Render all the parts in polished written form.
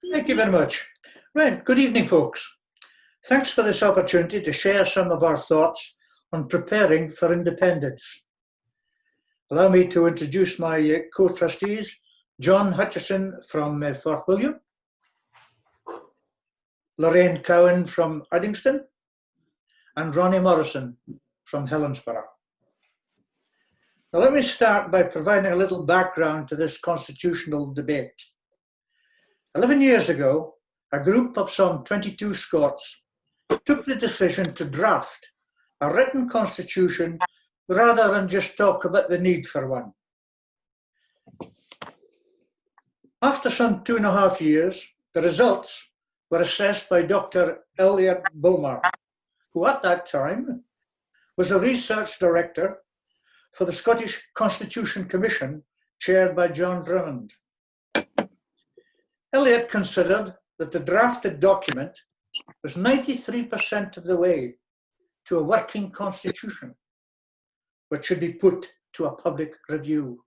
Thank you very much. Right, good evening, folks. Thanks for this opportunity to share some of our thoughts on preparing for independence. Allow me to introduce my co-trustees, John Hutchison from Fort William, Lorraine Cowan from Uddingston, and Ronnie Morrison from Helensburgh. Now let me start by providing a little background to this constitutional debate. 11 years ago, a group of some 22 Scots took the decision to draft a written constitution rather than just talk about the need for one. After some 2.5 years, the results were assessed by Dr. Elliot Bulmer, who at that time was a research director for the Scottish Constitution Commission, chaired by John Drummond. Elliot considered that the drafted document was 93% of the way to a working constitution, which should be put to a public review.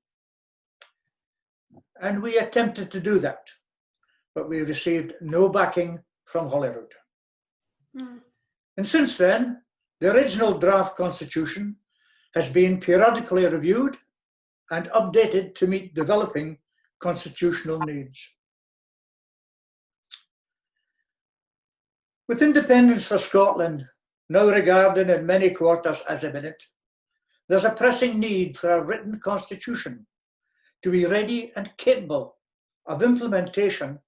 And we attempted to do that, but we received no backing from Holyrood. And since then, the original draft constitution has been periodically reviewed and updated to meet developing constitutional needs. With independence for Scotland now regarded in many quarters as imminent, there's a pressing need for a written constitution to be ready and capable of implementation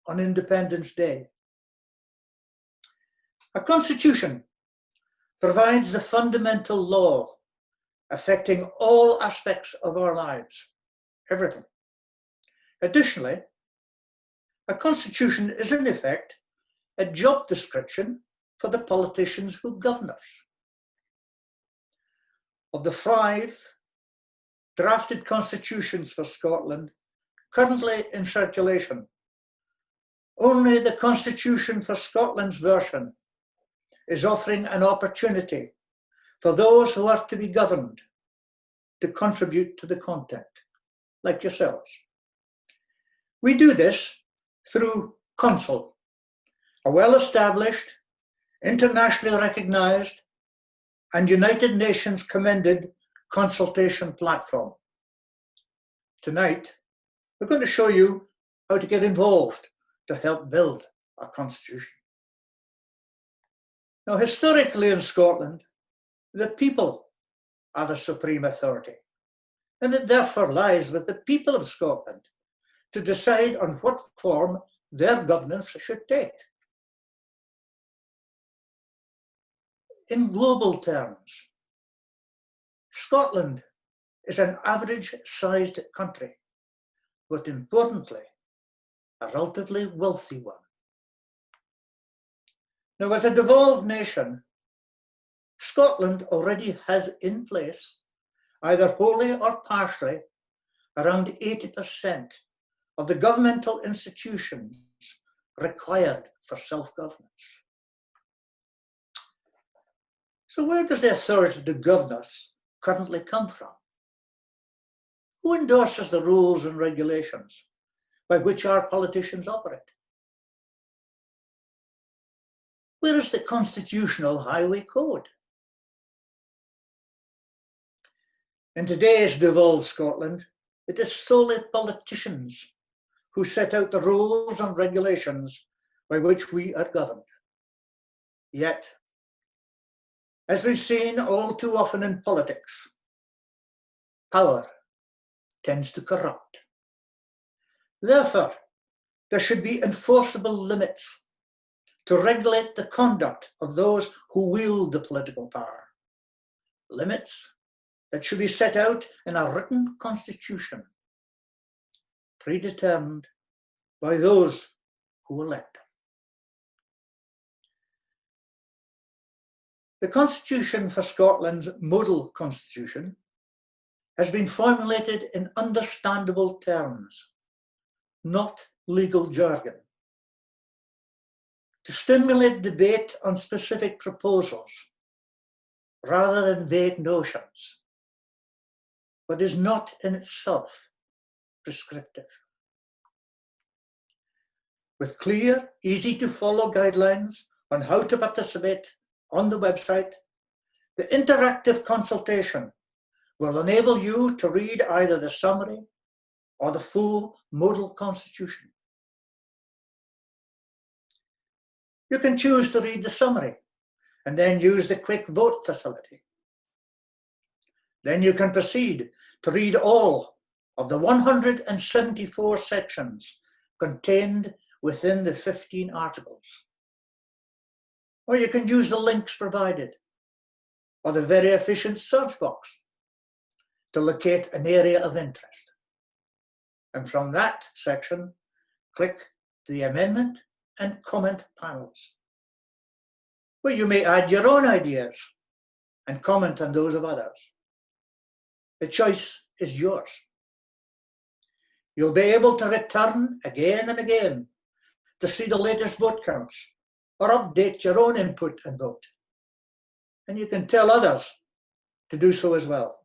on Independence Day. A constitution provides the fundamental law affecting all aspects of our lives, everything. Additionally, a constitution is in effect a job description for the politicians who govern us. Of the 5 drafted constitutions for Scotland currently in circulation, only the Constitution for Scotland's version is offering an opportunity for those who are to be governed to contribute to the content, like yourselves. We do this through Council, a well-established, internationally recognized, and United Nations commended consultation platform. Tonight, we're going to show you how to get involved to help build a constitution. Now, historically in Scotland, the people are the supreme authority, and it therefore lies with the people of Scotland to decide on what form their governance should take. In global terms, Scotland is an average-sized country, but importantly, a relatively wealthy one. Now, as a devolved nation, Scotland already has in place, either wholly or partially, around 80% of the governmental institutions required for self-governance. So where does the authority to govern us currently come from? Who endorses the rules and regulations by which our politicians operate? Where is the constitutional highway code? In today's devolved Scotland, it is solely politicians who set out the rules and regulations by which we are governed. Yet, as we've seen all too often in politics, power tends to corrupt. Therefore, there should be enforceable limits to regulate the conduct of those who wield the political power. Limits that should be set out in a written constitution, predetermined by those who elect them. The Constitution for Scotland's model constitution has been formulated in understandable terms, not legal jargon, to stimulate debate on specific proposals rather than vague notions, but is not in itself prescriptive. with clear, easy to follow guidelines on how to participate on the website. The interactive consultation will enable you to read either the summary or the full model constitution. You can choose to read the summary and then use the quick vote facility. Then you can proceed to read all of the 174 sections contained within the 15 articles. Or you can use the links provided, or the very efficient search box to locate an area of interest. And from that section, click the amendment and comment panels, where you may add your own ideas and comment on those of others. The choice is yours. You'll be able to return again and again to see the latest vote counts or update your own input and vote. And you can tell others to do so as well.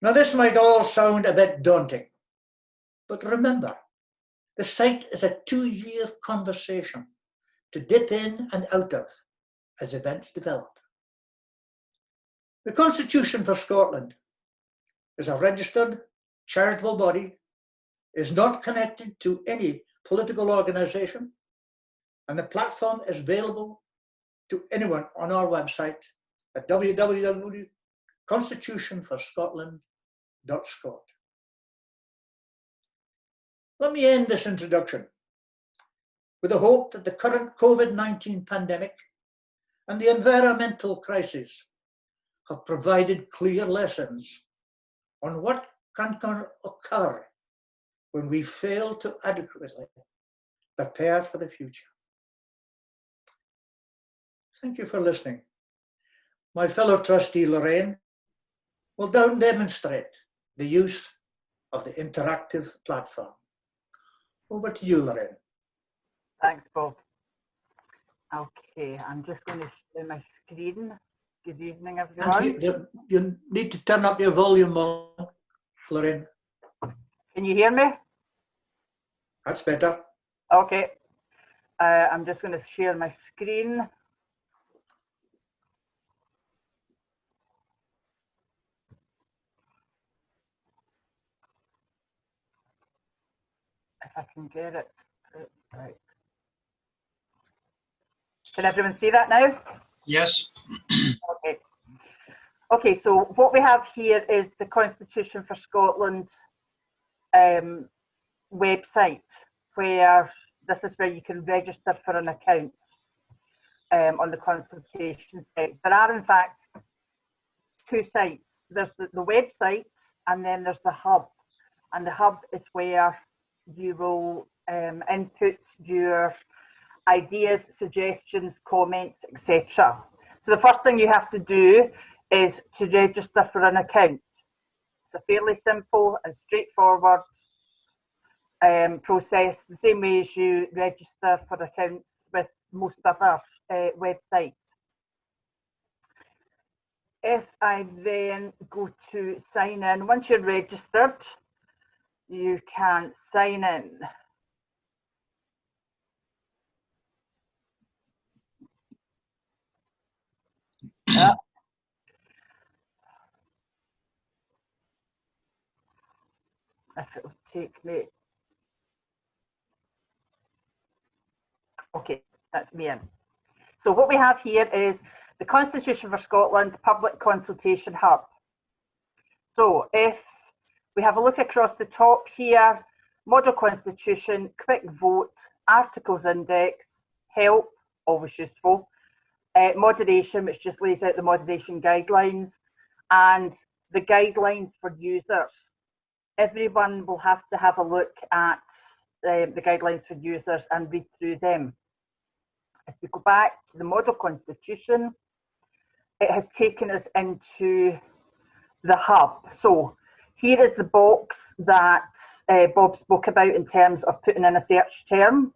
Now, this might all sound a bit daunting, but remember, the site is a 2-year conversation to dip in and out of as events develop. The Constitution for Scotland is a registered charitable body, is not connected to any political organisation, and the platform is available to anyone on our website at www.constitutionforscotland.scot. Let me end this introduction with the hope that the current COVID-19 pandemic and the environmental crisis have provided clear lessons on what can occur when we fail to adequately prepare for the future. Thank you for listening. My fellow trustee Lorraine will now demonstrate the use of the interactive platform. Over to you, Lorraine. Thanks, Bob. Okay, I'm just going to share my screen. Good evening, everyone. You need to turn up your volume, Lorraine. Can you hear me? That's better. Okay. I'm just going to share my screen. If I can get it. Right. Can everyone see that now? Yes. Okay. Okay, so what we have here is the Constitution for Scotland website, where this is where you can register for an account on the consultation site. There are in fact 2 sites. There's the website and then there's the hub. And the hub is where you will input your ideas, suggestions, comments, etc. So the first thing you have to do is to register for an account. It's a fairly simple and straightforward process, the same way as you register for accounts with most other websites. If I then go to sign in, once you're registered, you can sign in. If it will take me. Okay, that's me in. So what we have here is the Constitution for Scotland Public Consultation Hub. So if we have a look across the top here, Model Constitution, Quick Vote, Articles Index, Help, always useful, Moderation, which just lays out the moderation guidelines, and the guidelines for users. Everyone will have to have a look at the guidelines for users and read through them. If we go back to the Model Constitution, it has taken us into the hub. So here is the box that Bob spoke about in terms of putting in a search term.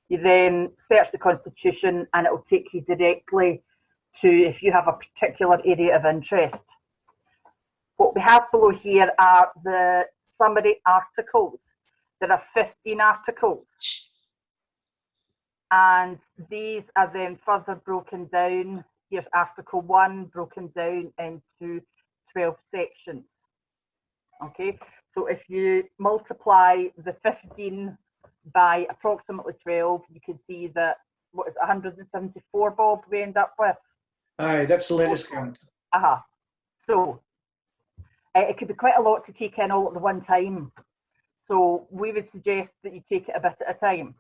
You then search the Constitution and it will take you directly to if you have a particular area of interest. What we have below here are the summary articles. there are 15 articles. And these are then further broken down. Here's Article 1 broken down into 12 sections. Okay, so if you multiply the 15 by approximately 12, you can see that, what is it, 174, Bob, we end up with? Aye, that's the latest count. So it could be quite a lot to take in all at the one time. So we would suggest that you take it a bit at a time.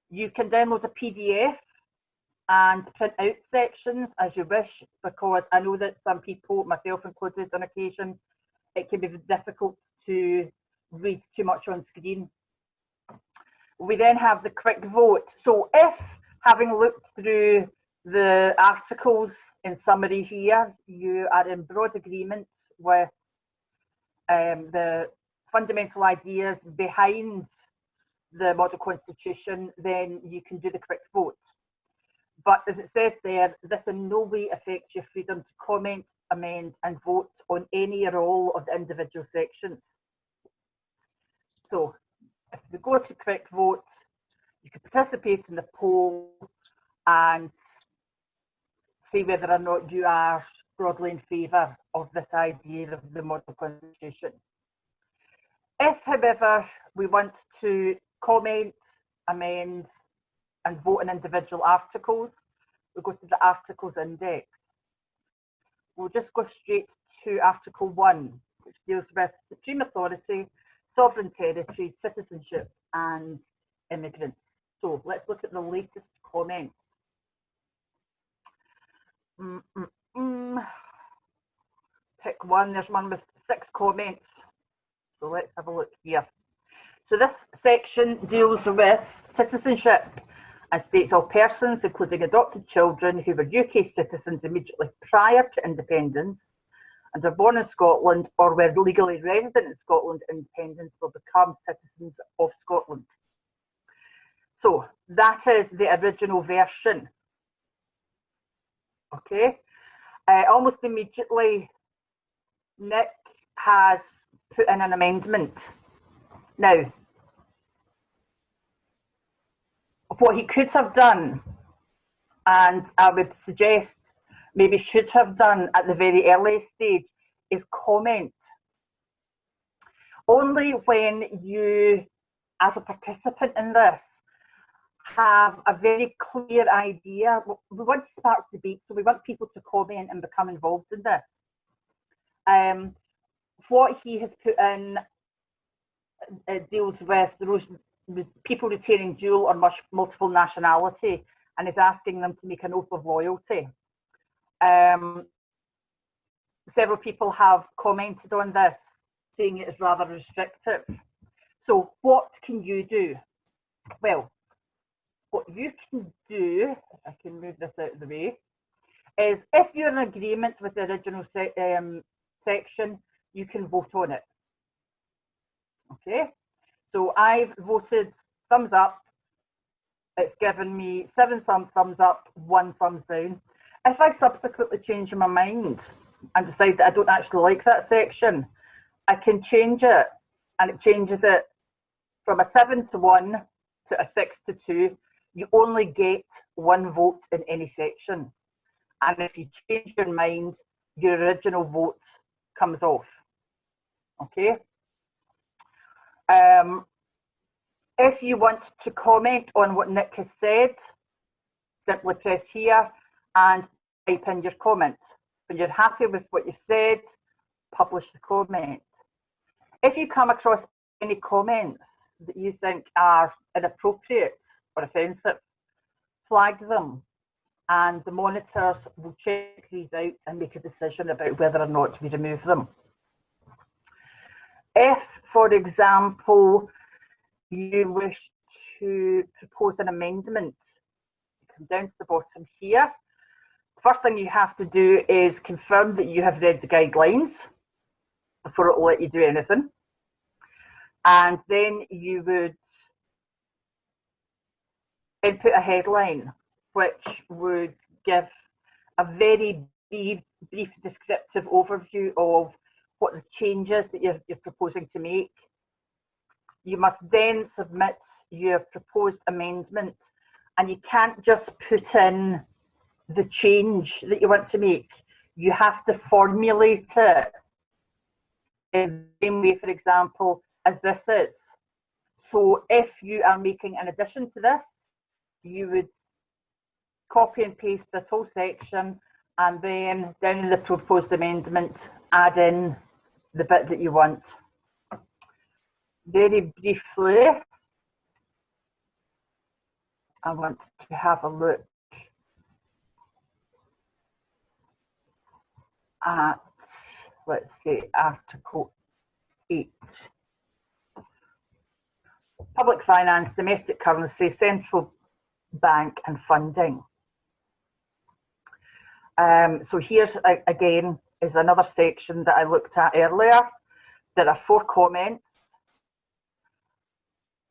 You can download a PDF and print out sections as you wish, because I know that some people, myself included on occasion, it can be difficult to read too much on screen. We then have the quick vote. So if, having looked through the articles in summary here, you are in broad agreement with the fundamental ideas behind the model constitution, then you can do the quick vote. But as it says there, this in no way affects your freedom to comment, amend and vote on any or all of the individual sections. So if we go to quick vote, you can participate in the poll and see whether or not you are broadly in favour of this idea of the model constitution. If, however, we want to comment, amend and vote on individual articles, we go to the Articles Index. We'll just go straight to Article 1, which deals with supreme authority, sovereign territory, citizenship and immigrants. So let's look at the latest comments. Pick one, there's one with 6 comments. So let's have a look here. So this section deals with citizenship and states all persons, including adopted children who were UK citizens immediately prior to independence and are born in Scotland or were legally resident in Scotland at independence will become citizens of Scotland. So that is the original version. Okay. Almost immediately, Nick has put in an amendment. Now, what he could have done, and I would suggest maybe should have done at the very early stage, is comment. Only when you, as a participant in this, have a very clear idea. We want to spark debate, so we want people to comment and become involved in this. What he has put in deals with people retaining dual or multiple nationality and is asking them to make an oath of loyalty. Several people have commented on this, saying it is rather restrictive. So what can you do? Well, what you can do, if I can move this out of the way, is if you're in agreement with the original section, you can vote on it. Okay, so I've voted thumbs up. It's given me 7 thumbs up, 1 thumbs down. If I subsequently change my mind and decide that I don't actually like that section, I can change it, and it changes it from a 7 to 1 to a 6 to 2. You only get 1 vote in any section. And if you change your mind, your original vote comes off. Okay. If you want to comment on what Nick has said, simply press here and type in your comment. When you're happy with what you've said, publish the comment. If you come across any comments that you think are inappropriate or offensive, flag them, and the monitors will check these out and make a decision about whether or not we remove them. If, for example, you wish to propose an amendment, come down to the bottom here. First thing you have to do is confirm that you have read the guidelines before it will let you do anything. And then you would input a headline, which would give a very brief descriptive overview of what the changes that you're proposing to make. You must then submit your proposed amendment, and you can't just put in the change that you want to make. You have to formulate it in the same way, for example, as this is. So if you are making an addition to this, you would copy and paste this whole section, and then down in the proposed amendment, add in the bit that you want. Very briefly, I want to have a look at, let's say, Article 8. Public finance, domestic currency, central bank and funding. So here's, again, is another section that I looked at earlier. There are 4 comments.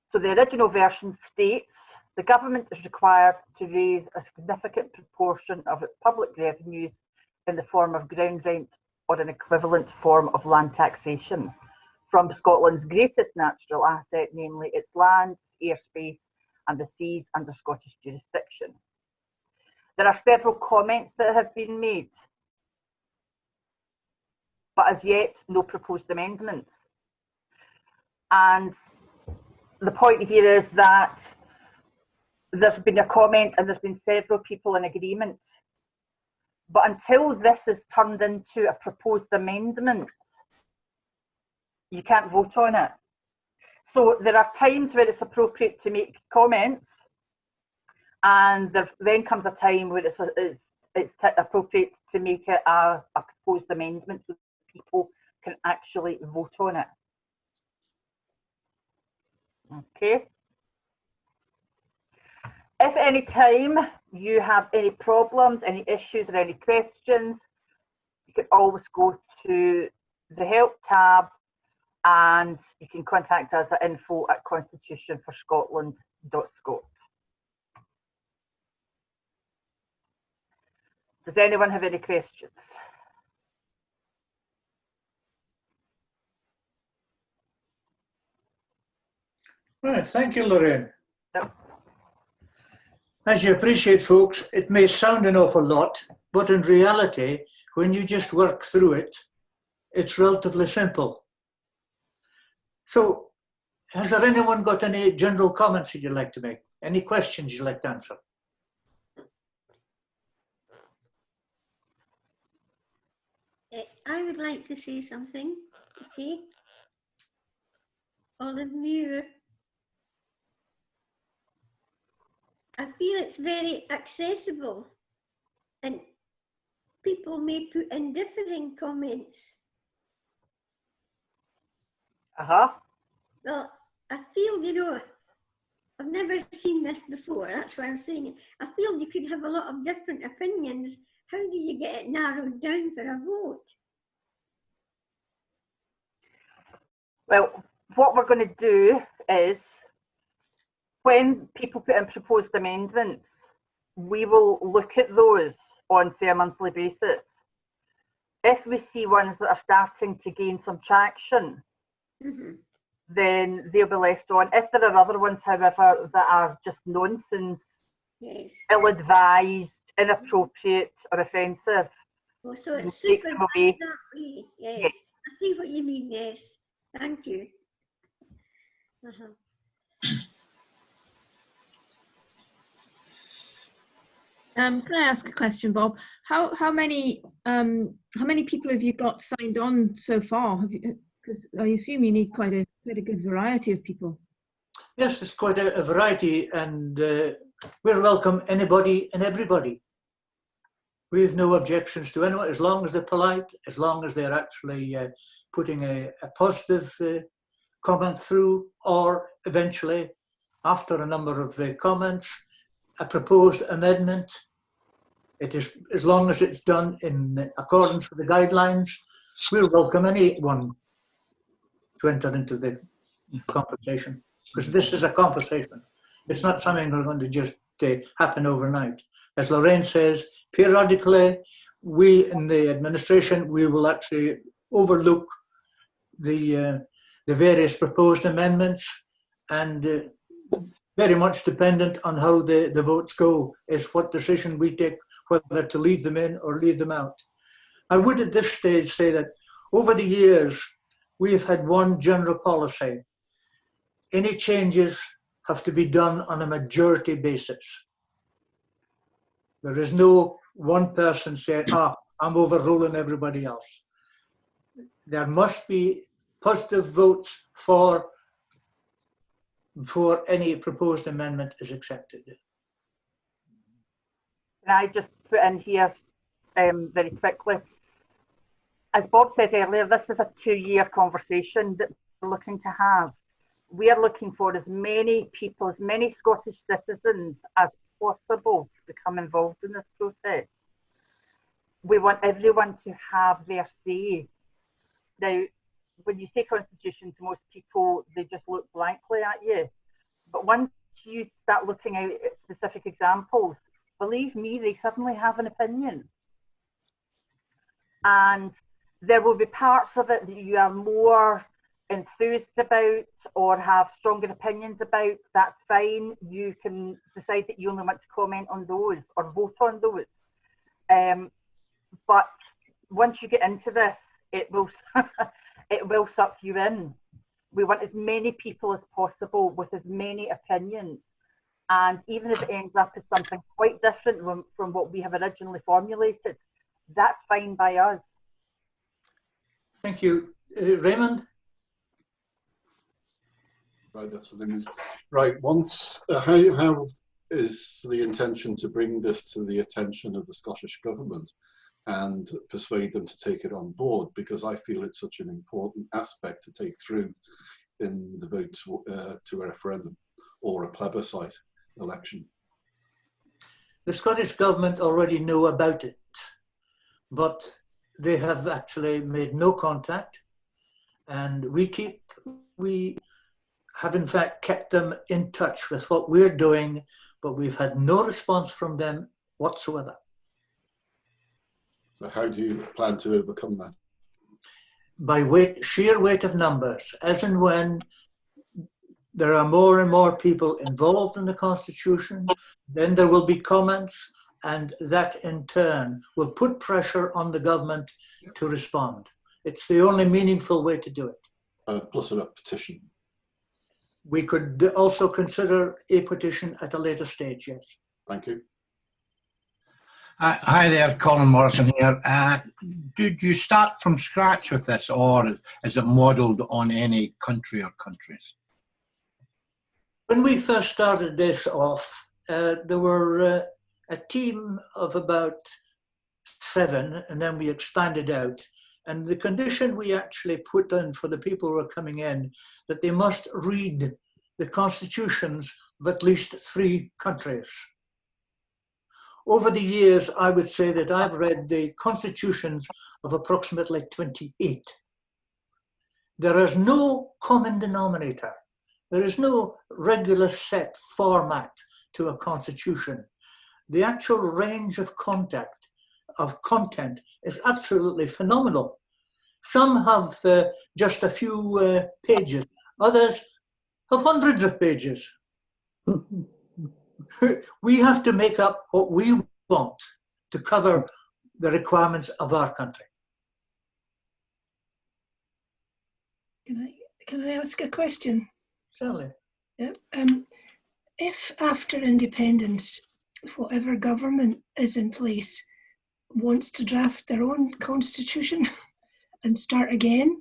So the original version states, the government is required to raise a significant proportion of its public revenues in the form of ground rent or an equivalent form of land taxation from Scotland's greatest natural asset, namely its land, its airspace and the seas under Scottish jurisdiction. There are several comments that have been made, but as yet no proposed amendments. And the point here is that there's been a comment and there's been several people in agreement. But until this is turned into a proposed amendment, you can't vote on it. So there are times where it's appropriate to make comments, and there then comes a time where it's appropriate to make it a proposed amendment so people can actually vote on it. Okay. If at any time you have any problems, any issues or any questions, you can always go to the help tab and you can contact us at info@constitutionforscotland.scot. Does anyone have any questions? Right, thank you, Lorraine. No. As you appreciate, folks, it may sound an awful lot, but in reality, when you just work through it, it's relatively simple. So, has there anyone got any general comments that you'd like to make? Any questions you'd like to answer? I would like to say something, okay? Olive Muir. I feel it's very accessible and people may put in differing comments. Well, I feel, you know, I've never seen this before, that's why I'm saying it. I feel you could have a lot of different opinions. How do you get it narrowed down for a vote? Well, what we're going to do is, when people put in proposed amendments, we will look at those on, say, a monthly basis. If we see ones that are starting to gain some traction, then they'll be left on. If there are other ones, however, that are just nonsense, yes, ill-advised, inappropriate or offensive, oh, so it's super that way. Yes. Yes, I see what you mean, yes. Thank you. Can I ask a question, Bob? How many people have you got signed on so far? Because I assume you need quite a good variety of people. Yes, there's quite a variety, and we'll welcome anybody and everybody. We have no objections to anyone, as long as they're polite, as long as they're actually putting a positive comment through, or eventually, after a number of comments, a proposed amendment. It is, as long as it's done in accordance with the guidelines, we'll welcome anyone to enter into the conversation, because this is a conversation. It's not something that's going to just happen overnight. As Lorraine says, periodically, we in the administration, we will actually overlook the the various proposed amendments, and very much dependent on how the votes go is what decision we take, whether to leave them in or leave them out. I would at this stage say that over the years, we have had one general policy. Any changes have to be done on a majority basis. There is no one person saying, I'm overruling everybody else. There must be positive votes before any proposed amendment is accepted. Can I just put in here very quickly? As Bob said earlier, this is a 2-year conversation that we're looking to have. We are looking for as many people, as many Scottish citizens as possible to become involved in this process. We want everyone to have their say. Now, when you say constitution, to most people, they just look blankly at you. But once you start looking out at specific examples, believe me, they suddenly have an opinion. And there will be parts of it that you are more enthused about or have stronger opinions about. That's fine. You can decide that you only want to comment on those or vote on those. But once you get into this, it will it will suck you in. We want as many people as possible with as many opinions. And even if it ends up as something quite different from what we have originally formulated, that's fine by us. Thank you. Raymond? Right, that's the limit. Right, once, how is the intention to bring this to the attention of the Scottish Government and persuade them to take it on board? Because I feel it's such an important aspect to take through in the vote to a referendum or a plebiscite election. The Scottish Government already know about it, but they have actually made no contact, and we have in fact kept them in touch with what we're doing, but we've had no response from them whatsoever. So how do you plan to overcome that? By sheer weight of numbers, as and when there are more and more people involved in the Constitution, then there will be comments, and that in turn will put pressure on the government to respond. It's the only meaningful way to do it. Plus a petition. We could also consider a petition at a later stage, yes. Thank you. Hi there, Colin Morrison here. Did you start from scratch with this, or is it modelled on any country or countries? When we first started this off, there were a team of about 7, and then we expanded out. And the condition we actually put in for the people who are coming in, that they must read the constitutions of at least 3 countries. Over the years, I would say that I've read the constitutions of approximately 28. There is no common denominator. There is no regular set format to a constitution. The actual range of content is absolutely phenomenal. Some have just a few pages. Others have hundreds of pages. We have to make up what we want to cover the requirements of our country. Can I ask a question? Certainly. Yeah. If after independence, whatever government is in place wants to draft their own constitution and start again,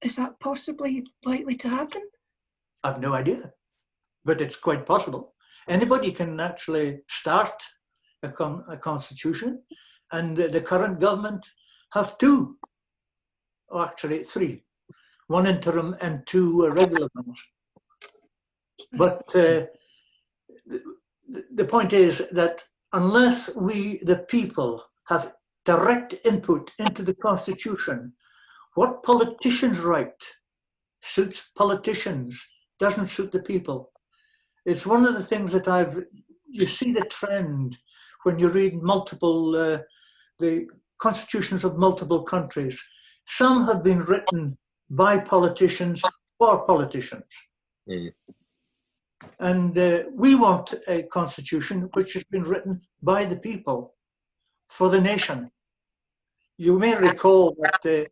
is that possibly likely to happen? I've no idea, but it's quite possible. Anybody can actually start a constitution, and the current government have 2, or actually 3, 1 interim and 2 regular ones. But the point is that unless we, the people, have direct input into the Constitution, what politicians write suits politicians, doesn't suit the people. It's one of the things that you see the trend when you read the constitutions of multiple countries. Some have been written by politicians for politicians. Mm. And we want a constitution which has been written by the people for the nation. You may recall that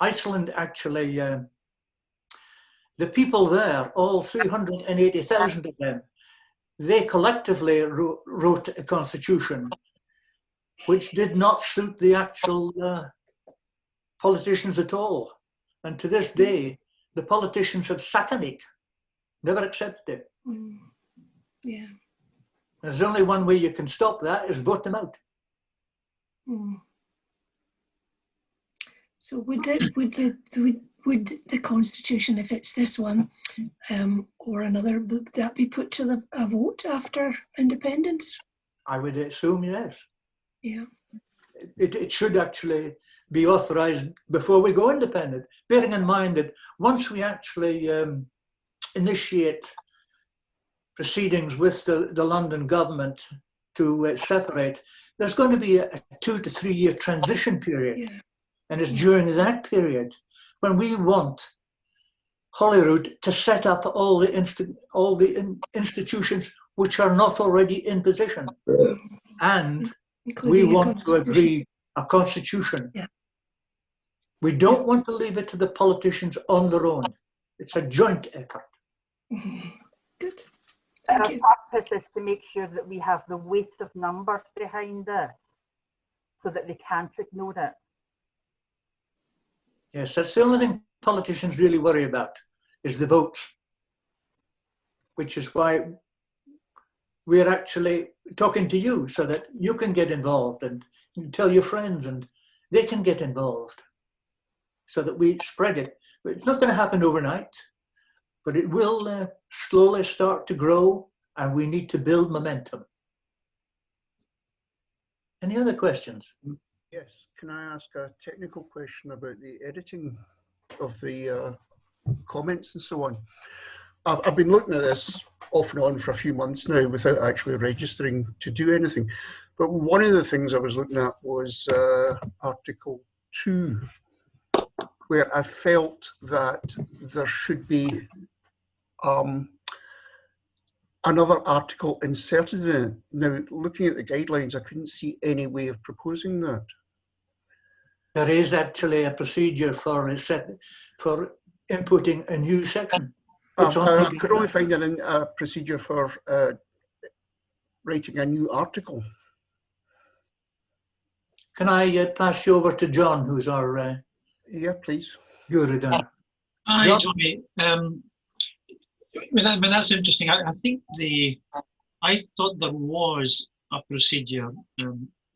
Iceland actually, the people there, all 380,000 of them, they collectively wrote a constitution which did not suit the actual politicians at all. And to this day, the politicians have sat on it, never accepted it. Mm. Yeah. There's only one way you can stop that, is vote them out. Mm. So would the Constitution, if it's this one or another, would that be put to a vote after independence? I would assume yes. Yeah. It should actually be authorised before we go independent, bearing in mind that once we actually initiate proceedings with the London government to separate, there's going to be a 2 to 3 year transition period. Yeah. And it's during that period when we want Holyrood to set up all the institutions which are not already in position. And we want to agree a constitution. Yeah. We don't want to leave it to the politicians on their own. It's a joint effort. Good. Our Thank you. purpose is to make sure that we have the weight of numbers behind this so that they can't ignore it. Yes, that's the only thing politicians really worry about, is the votes, which is why we're actually talking to you so that you can get involved and you can tell your friends and they can get involved so that we spread it. But it's not going to happen overnight, but it will slowly start to grow, and we need to build momentum. Any other questions? Yes, can I ask a technical question about the editing of the comments and so on? I've been looking at this off and on for a few months now without actually registering to do anything. But one of the things I was looking at was Article 2, where I felt that there should be another article inserted in it. Now, looking at the guidelines, I couldn't see any way of proposing that. There is actually a procedure for inputting a new section. I could only find a procedure for writing a new article. Can I pass you over to John, who's our Yeah, please. guru down? Hi, Johnny. That's interesting. I think I thought there was a procedure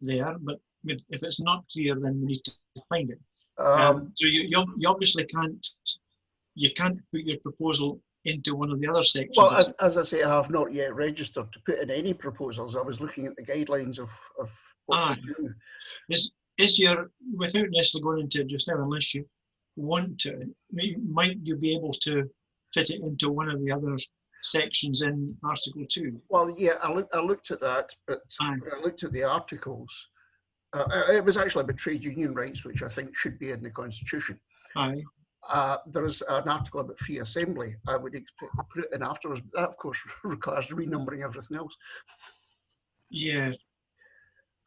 there, but if it's not clear, then we need to find it. So you obviously can't put your proposal into one of the other sections. Well, as I say, I have not yet registered to put in any proposals. I was looking at the guidelines of what to do. Is your, without necessarily going into it just now, unless you want to, might you be able to fit it into one of the other sections in Article 2? Well, yeah, I looked at that, but when I looked at the articles, it was actually about trade union rights, which I think should be in the Constitution. Aye. There is an article about free assembly. I would expect to put it in afterwards, but that, of course, requires renumbering everything else. Yeah.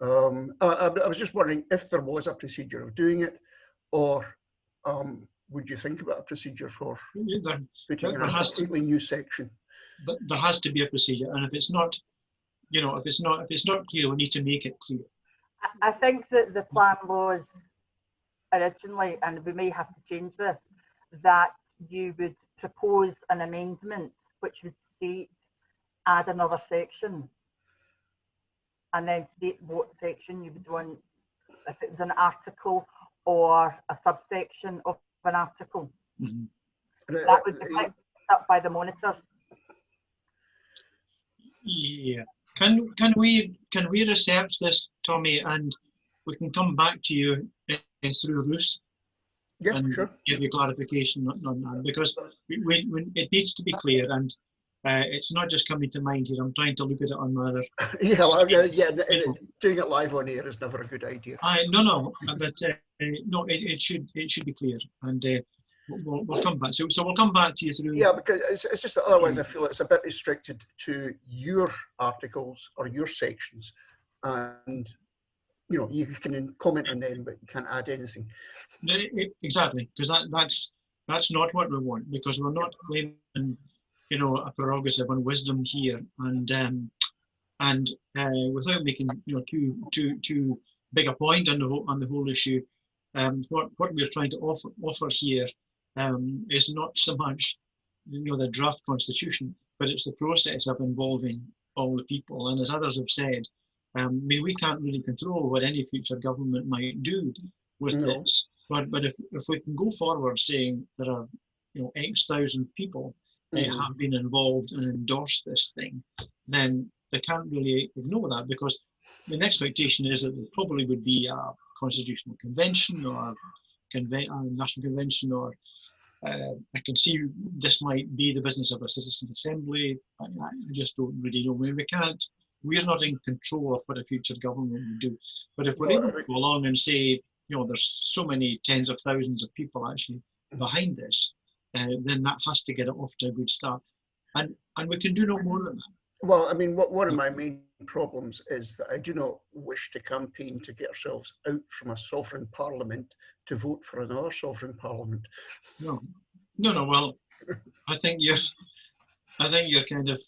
I was just wondering if there was a procedure of doing it, or would you think about a procedure for putting in a completely new section? But there has to be a procedure, and if it's not, if it's not clear, we need to make it clear. I think that the plan was originally, and we may have to change this, that you would propose an amendment which would state add another section, and then state what section you would want, if it was an article or a subsection of an article. Mm-hmm. That would be picked up by the monitors. Yeah. Can we research this, Tommy, and we can come back to you through Ruth? Yeah, and sure. Give you clarification on that, because it needs to be clear, and it's not just coming to mind here. I'm trying to look at it on my other. Yeah, doing it live on air is never a good idea. No, but No, it should be clear, and we'll come back. So we'll come back to you through. Yeah, because it's just that otherwise I feel it's a bit restricted to your articles or your sections, and you know you can comment on them, but you can't add anything. Exactly, because that's not what we want, because we're not claiming, you know, a prerogative on wisdom here, and without making, you know, too big a point on the whole issue, what we're trying to offer here is not so much, you know, the draft constitution, but it's the process of involving all the people. And as others have said, I mean, we can't really control what any future government might do with this. But if we can go forward saying there are, you know, X thousand people have been involved and endorsed this thing, then they can't really ignore that, because the expectation is that there probably would be a constitutional convention or a national convention, or I can see this might be the business of a citizen assembly. I just don't really know. I mean, we're not in control of what a future government will do. But if we're able to go along and say, you know, there's so many tens of thousands of people actually behind this, then that has to get it off to a good start. And we can do no more than that. Well, I mean, one of my main problems is that I do not wish to campaign to get ourselves out from a sovereign parliament to vote for another sovereign parliament. No. Well, I think you're kind of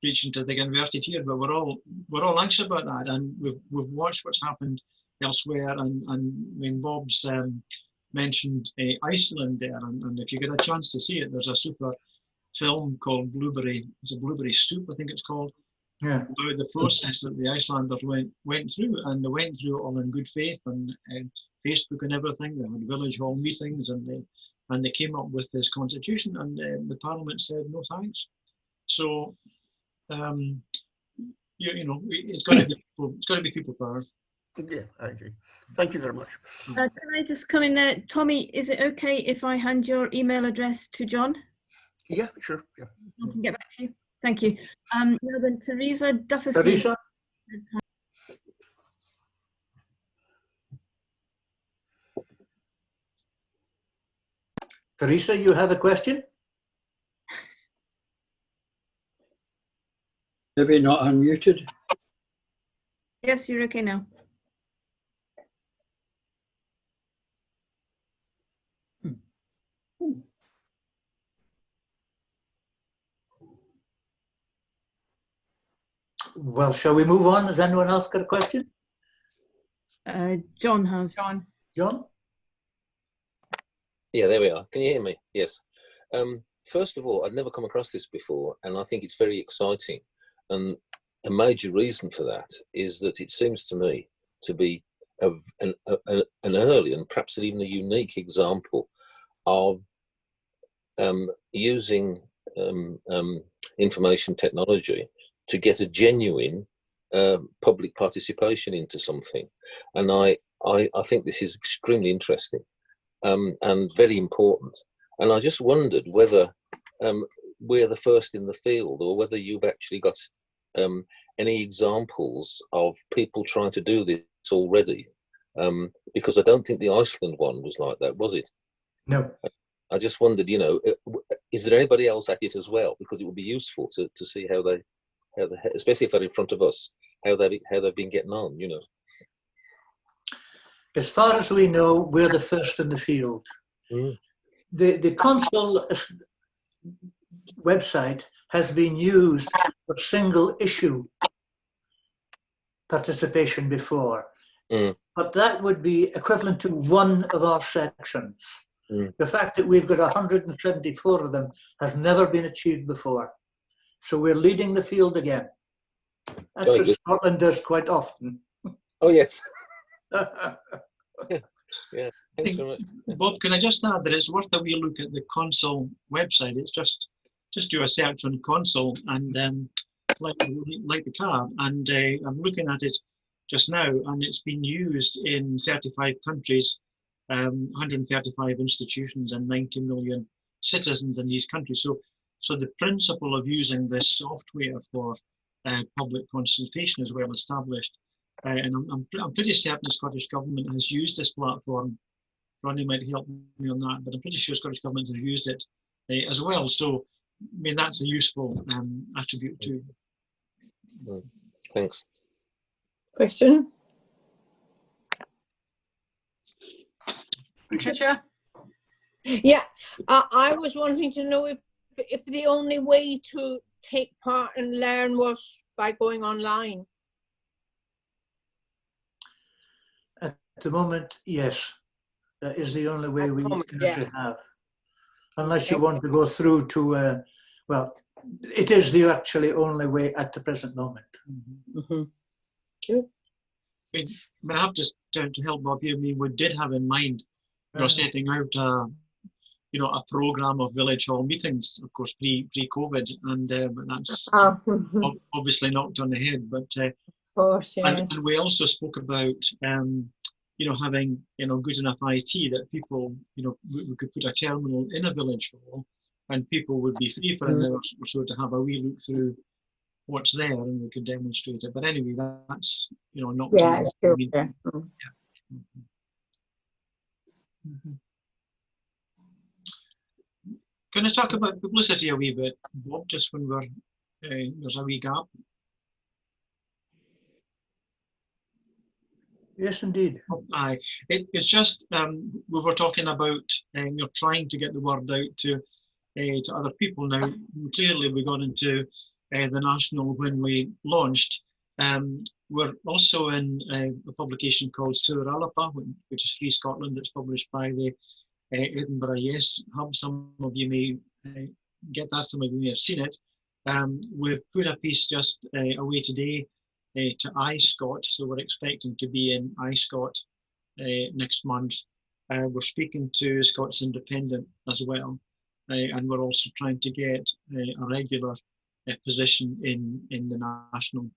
reaching to the converted here, but we're all anxious about that, and we've watched what's happened elsewhere, and I mean, Bob's mentioned Iceland there, and if you get a chance to see it, there's a super film called Blueberry Soup, I think it's called, about the process that the Icelanders went through, and they went through it all in good faith, and Facebook and everything. They had village hall meetings, and they came up with this constitution, and the Parliament said no thanks. So you know, it's got to be people power. Yeah, I agree. Thank you very much. Can I just come in there, Tommy? Is it okay if I hand your email address to John? Yeah, sure. Yeah. I can get back to you. Thank you. Now then, Teresa Duffersey. Teresa? Teresa, you have a question? Maybe not unmuted. Yes, you're okay now. Well, shall we move on? Has anyone else got a question? John has. John? Yeah, there we are. Can you hear me? Yes. First of all, I'd never come across this before, and I think it's very exciting. And a major reason for that is that it seems to me to be an early and perhaps even a unique example of using information technology to get a genuine public participation into something. And I think this is extremely interesting and very important. And I just wondered whether we're the first in the field, or whether you've actually got any examples of people trying to do this already. Because I don't think the Iceland one was like that, was it? No. I just wondered, you know, is there anybody else at it as well? Because it would be useful to see how they, especially if they're in front of us, how they've been getting on, you know. As far as we know, we're the first in the field. Mm. The Consul website has been used for single issue participation before, but that would be equivalent to one of our sections. The fact that we've got 174 of them has never been achieved before. So we're leading the field again. That's what Scotland does quite often. Oh, yes. Yeah. Thanks very much. Bob, can I just add that it's worth a wee look at the Consul website. It's just do a search on Consul and like the card, and I'm looking at it just now, and it's been used in 35 countries, 135 institutions, and 90 million citizens in these countries. So the principle of using this software for public consultation is well established. And I'm pretty certain the Scottish Government has used this platform Ronnie might help me on that, but I'm pretty sure Scottish Government has used it as well. So, I mean, that's a useful attribute too. Thanks. Question? Patricia? Yeah, I was wanting to know if the only way to take part and learn was by going online. At the moment, yes. That is the only way we can actually have. Unless you want to go through to, well, it is the actually only way at the present moment. I have just to help Bob here. I mean, we did have in mind, setting out a program of village hall meetings, of course, pre-COVID, and but that's obviously knocked on the head. But of course, yes. And we also spoke about having good enough IT that people we could put a terminal in a village hall, and people would be free for an hour or so to have a wee look through what's there, and we could demonstrate it. But anyway, that's not. Yeah, it's true. Yeah. Can I talk about publicity a wee bit, Bob, just when we're there's a wee gap? Yes, indeed. Aye, it's just we were talking about trying to get the word out to other people. Now, clearly, we got into the national when we launched. We're also in a publication called Suar Alapa, which is Free Scotland. It's published by the Edinburgh Yes Hub. Some of you may get that, some of you may have seen it. We've put a piece just away today to iScot, so we're expecting to be in iScot next month. We're speaking to Scots Independent as well, and we're also trying to get a regular position in the national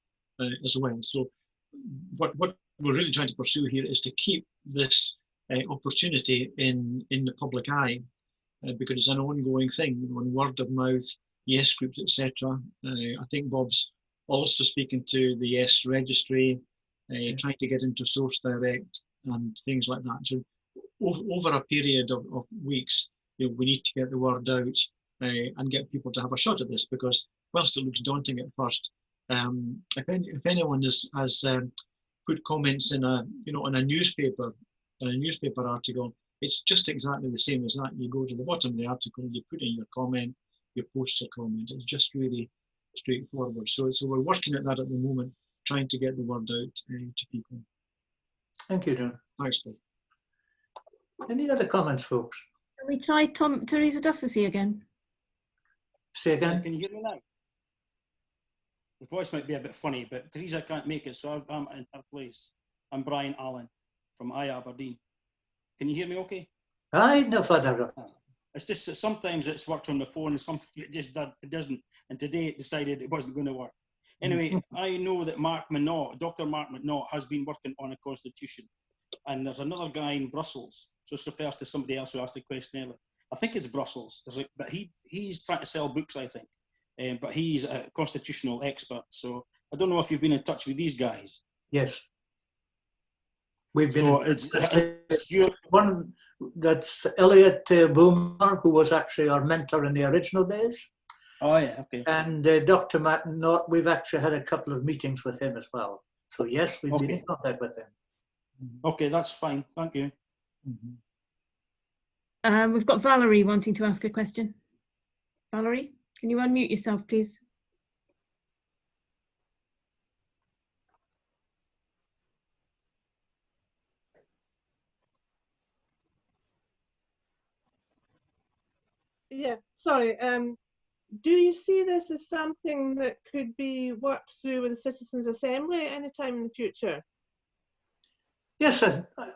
as well. So what we're really trying to pursue here is to keep this opportunity in the public eye, because it's an ongoing thing, word of mouth, yes groups, etc. I think Bob's also speaking to the Yes Registry, trying to get into Source Direct and things like that. So over a period of weeks, we need to get the word out and get people to have a shot at this, because whilst it looks daunting at first, if anyone has put comments in a newspaper article, it's just exactly the same as that. You go to the bottom of the article, you put in your comment, you post your comment. It's just really straightforward. So we're working at that at the moment, trying to get the word out to people. Thank you, John. Thanks, Paul. Any other comments, folks? Can we try Teresa Duffy again? Say again? Can you hear me now? The voice might be a bit funny, but Teresa can't make it, so I'm in her place. I'm Brian Allen from Aberdeen. Can you hear me okay? Aye, no further. It's just that sometimes it's worked on the phone and sometimes it doesn't. And today it decided it wasn't going to work. Anyway, I know that Dr. Mark McNaught has been working on a constitution. And there's another guy in Brussels. So this refers to somebody else who asked the question earlier. I think it's Brussels. But he's trying to sell books, I think. But he's a constitutional expert. So I don't know if you've been in touch with these guys. Yes. We've been. So it's one that's Elliot Boomer, who was actually our mentor in the original days. Oh, yeah, okay. And Dr. McNaught, we've actually had a couple of meetings with him as well. So yes, we've been in contact with him. Okay, that's fine. Thank you. We've got Valerie wanting to ask a question. Valerie, can you unmute yourself, please? Yeah, sorry. Do you see this as something that could be worked through with the Citizens' Assembly anytime in the future? Yes,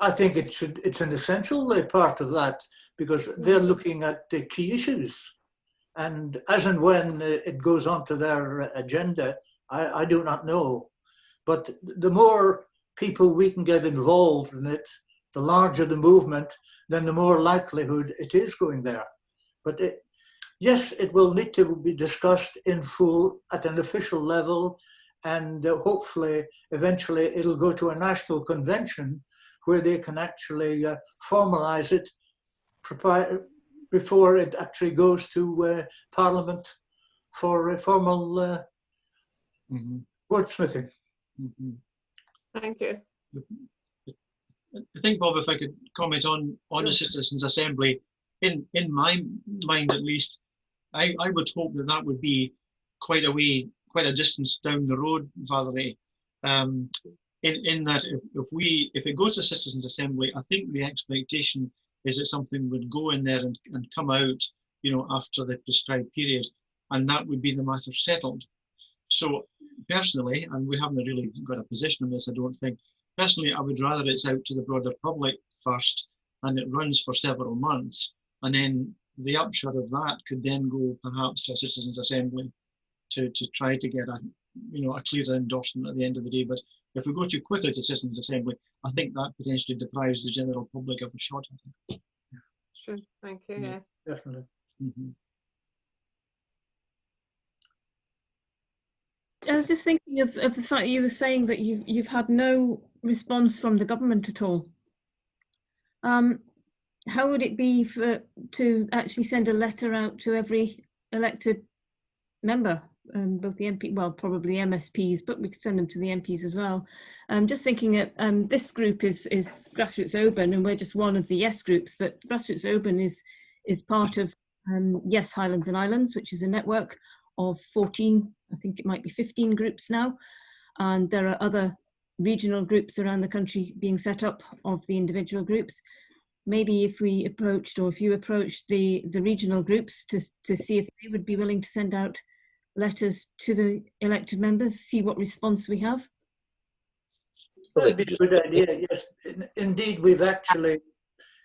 I think it's an essential part of that, because they're looking at the key issues. And as and when it goes onto their agenda, I do not know. But the more people we can get involved in it, the larger the movement, then the more likelihood it is going there. But yes, it will need to be discussed in full at an official level, and hopefully, eventually, it'll go to a national convention where they can actually formalise it before it actually goes to Parliament for formal wordsmithing. Thank you. I think, Bob, if I could comment on the Citizens' Assembly, in my mind at least, I would hope that that would be quite a distance down the road, Valerie. In that if it goes to Citizens' Assembly, I think the expectation is that something would go in there and come out, after the prescribed period, and that would be the matter settled. So personally, and we haven't really got a position on this, I don't think, personally, I would rather it's out to the broader public first and it runs for several months, and then the upshot of that could then go perhaps to a Citizens' Assembly to try to get a clearer endorsement at the end of the day. But if we go too quickly to Citizens' Assembly, I think that potentially deprives the general public of a shot at it. Sure, thank you. Yeah. Definitely. I was just thinking of the fact you were saying that you've had no response from the government at all. How would it be to actually send a letter out to every elected member, both the MP, well, probably MSPs, but we could send them to the MPs as well. Just thinking that this group is Grassroots Oban, and we're just one of the Yes groups, but Grassroots Oban is part of Yes Highlands and Islands, which is a network of 14, I think it might be 15 groups now, and there are other regional groups around the country being set up of the individual groups. Maybe if we approached, or if you approached the regional groups to see if they would be willing to send out letters to the elected members, see what response we have. That'd be a good idea, yes. Indeed, we've actually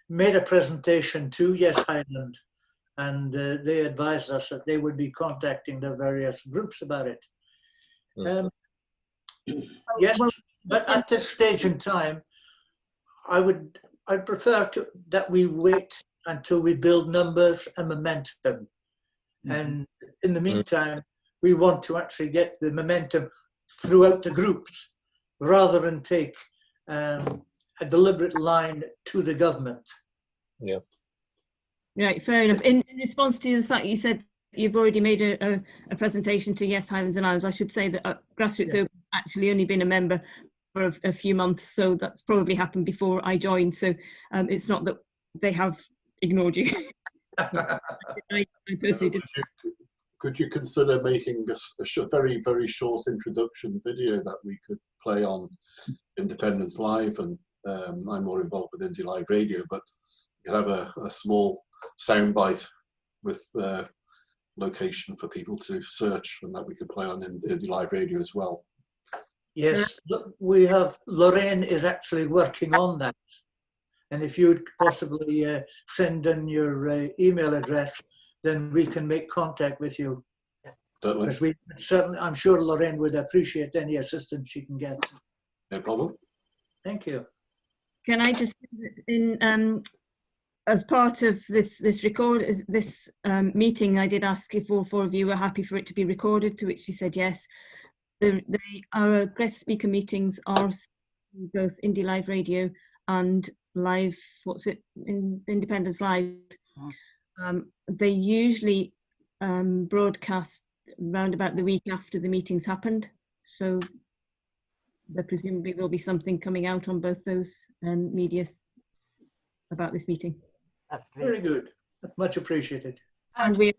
made a presentation to Yes Highland, and they advised us that they would be contacting their various groups about it. Yes, but at this stage in time, I'd prefer that we wait until we build numbers and momentum. And in the meantime, we want to actually get the momentum throughout the groups rather than take a deliberate line to the government. Yeah. Right, fair enough. In response to the fact you said you've already made a presentation to Yes Highlands and Islands, I should say that Grassroots Open actually only been a member for a few months, so that's probably happened before I joined, so it's not that they have ignored you. I personally did. Could you consider making a very, very short introduction video that we could play on Independence Live? And I'm more involved with Indie Live Radio, but you have a small soundbite with location for people to search, and that we could play on Indie Live Radio as well. Yes, we have, Lorraine is actually working on that. And if you'd possibly send in your email address, then we can make contact with you. Certainly. Because we certainly, I'm sure Lorraine would appreciate any assistance she can get. No problem. Thank you. Can I just, as part of this meeting, I did ask if all four of you were happy for it to be recorded, to which you said yes. Our guest speaker meetings are both Indie Live Radio and Live, Independence Live. They usually broadcast round about the week after the meeting's happened, so there presumably will be something coming out on both those medias about this meeting. That's very good. That's much appreciated. And we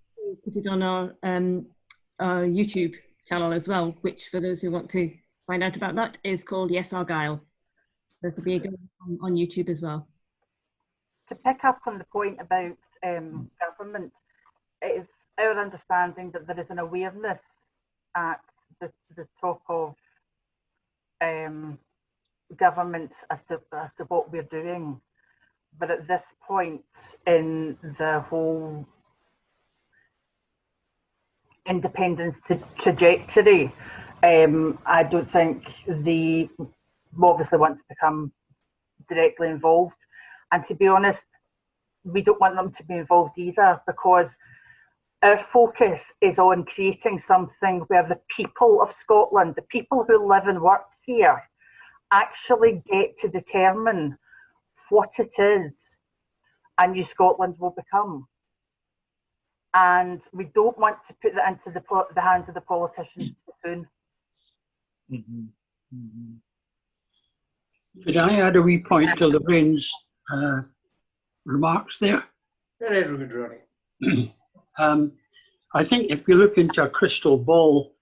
put it on our YouTube channel as well, which for those who want to find out about that is called Yes Argyle. There will be a go on YouTube as well. To pick up on the point about government, it is our understanding that there is an awareness at the top of government as to what we're doing. But at this point in the whole independence trajectory, I don't think they obviously want to become directly involved. And to be honest, we don't want them to be involved either, because our focus is on creating something where the people of Scotland, the people who live and work here, actually get to determine what it is a new Scotland will become. And we don't want to put that into the hands of the politicians too soon. Could I add a wee point to Lorraine's remarks there? Very good, Ronnie. I think if we look into a crystal ball,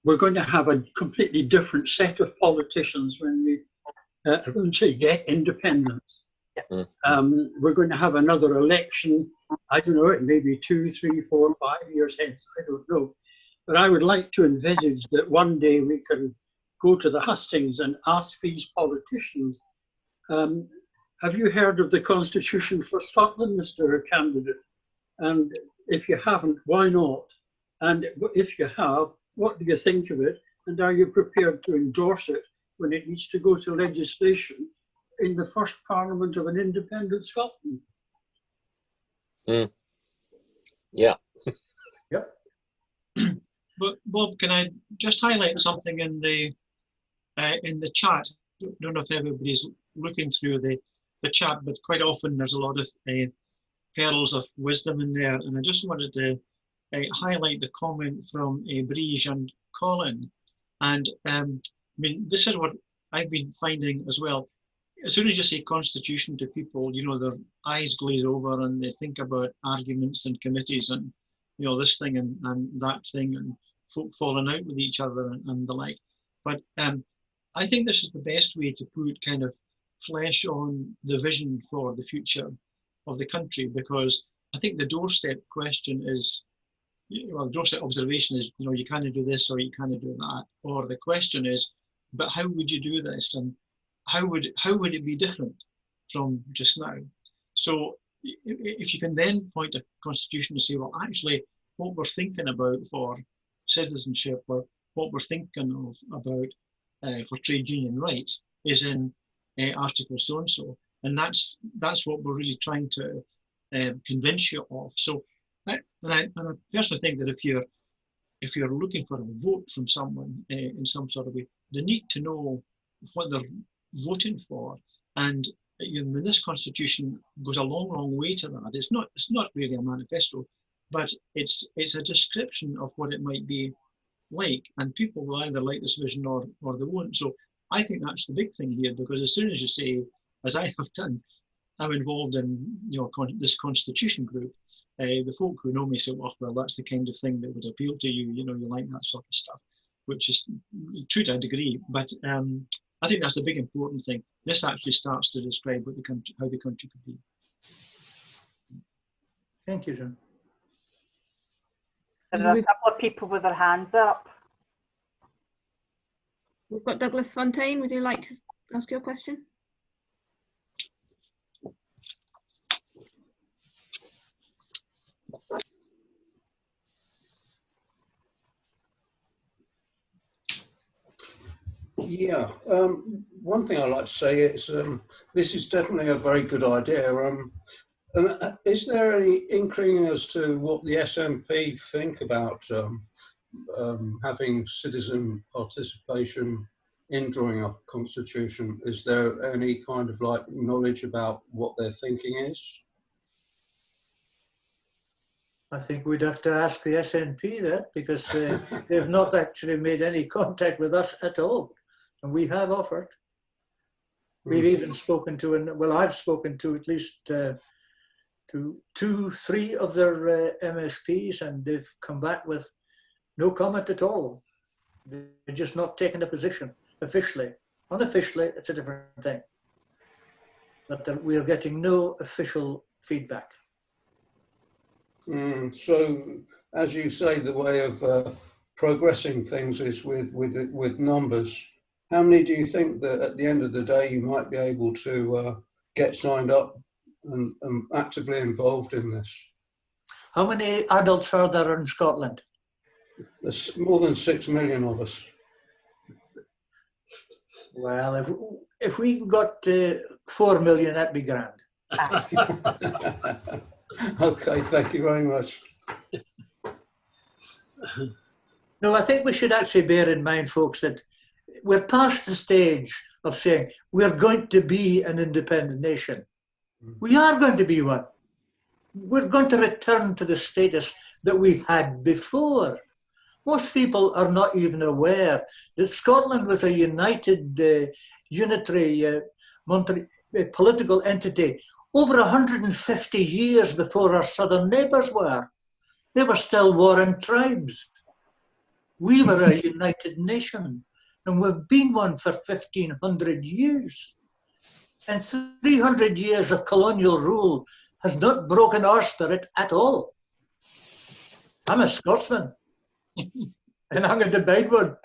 we're going to have a completely different set of politicians when we eventually get independence. We're going to have another election. I don't know, it may be 2, 3, 4, 5 years hence, I don't know. But I would like to envisage that one day we can go to the hustings and ask these politicians, have you heard of the Constitution for Scotland, Mr. Candidate? And if you haven't, why not? And if you have, what do you think of it? And are you prepared to endorse it when it needs to go to legislation in the first Parliament of an independent Scotland? Yeah. Yep. But Bob, can I just highlight something in the chat? I don't know if everybody's looking through the chat, but quite often there's a lot of pearls of wisdom in there, and I just wanted to highlight the comment from Briege and Colin. And I mean, this is what I've been finding as well. As soon as you say constitution to people, you know, their eyes glaze over and they think about arguments and committees and, you know, this thing and that thing and folk falling out with each other and the like. But I think this is the best way to put kind of flesh on the vision for the future of the country, because I think the doorstep question is, well, the doorstep observation is, you know, you can't do this or you can't do that. Or the question is, but how would you do this? And how would it be different from just now? So if you can then point a constitution to say, well, actually, what we're thinking about for citizenship or what we're thinking of about for trade union rights is in Article so-and-so. And that's what we're really trying to convince you of. So, I personally think that if you're looking for a vote from someone in some sort of way, they need to know what they're voting for. And you know, this constitution goes a long way to that. It's not really a manifesto, but it's a description of what it might be like, and people will either like this vision or they won't. So I think that's the big thing here, because as soon as you say, as I have done, I'm involved in, you know, this constitution group, the folk who know me say, well, that's the kind of thing that would appeal to you, you know, you like that sort of stuff, which is true to a degree. But I think that's the big important thing. This actually starts to describe what how the country could be. Thank you, John. There are a couple of people with their hands up. We've got Douglas Fontaine. Would you like to ask your question? Yeah, one thing I'd like to say is this is definitely a very good idea. Is there any inkling as to what the SNP think about having citizen participation in drawing up a constitution? Is there any kind of like knowledge about what their thinking is? I think we'd have to ask the SNP that, because they've not actually made any contact with us at all. And we have offered. We've even spoken to, and well, I've spoken to at least to 2, 3 of their MSPs, and they've come back with no comment at all. They're just not taking a position officially. Unofficially, it's a different thing. But we are getting no official feedback. So, as you say, the way of progressing things is with numbers. How many do you think that at the end of the day you might be able to get signed up and actively involved in this? How many adults are there in Scotland? There's more than 6 million of us. Well, if we got 4 million, that'd be grand. Okay, thank you very much. No, I think we should actually bear in mind, folks, that we're past the stage of saying we're going to be an independent nation. We are going to be one. We're going to return to the status that we had before. Most people are not even aware that Scotland was a united, unitary political entity over 150 years before our southern neighbours were. They were still warring tribes. We were a united nation, and we've been one for 1,500 years. And 300 years of colonial rule has not broken our spirit at all. I'm a Scotsman, and I'm going to beg one.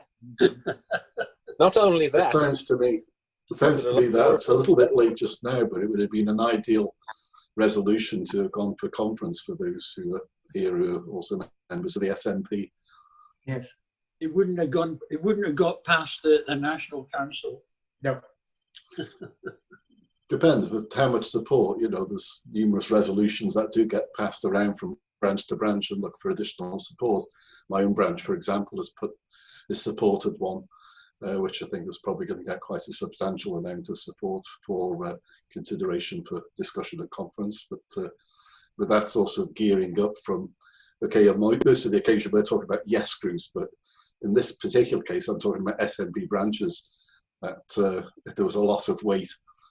Not only that. It sounds to me that it's a little bit late just now, but it would have been an ideal resolution to have gone for conference for those who are here who are also members of the SNP. Yes. It wouldn't have got past the National Council. No. Depends with how much support. You know, there's numerous resolutions that do get passed around from branch to branch and look for additional support. My own branch, for example, has supported one, which I think is probably going to get quite a substantial amount of support for consideration for discussion at conference. But that's also gearing up from, okay, most of the occasion we're talking about yes groups, but in this particular case, I'm talking about SNP branches, that if there was a loss of weight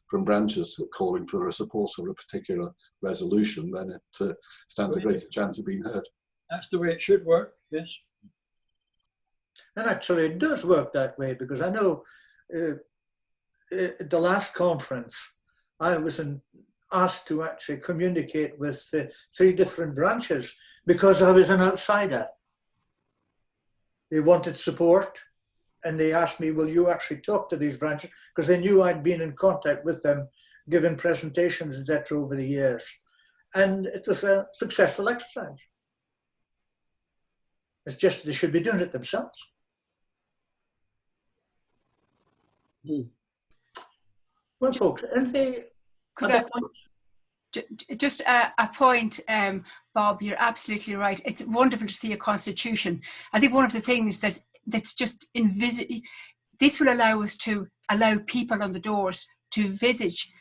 from branches calling for a support for a particular resolution, then it stands a greater chance of being heard. That's the way it should work, yes. And actually it does work that way, because I know at the last conference, I was asked to actually communicate with 3 different branches because I was an outsider. They wanted support, and they asked me, will you actually talk to these branches? Because they knew I'd been in contact with them, giving presentations, etc. over the years. And it was a successful exercise. It's just they should be doing it themselves. Well, folks, anything other points? Just a point, Bob, you're absolutely right. It's wonderful to see a constitution. I think one of the things that's just this will allow us to allow people on the doors to visage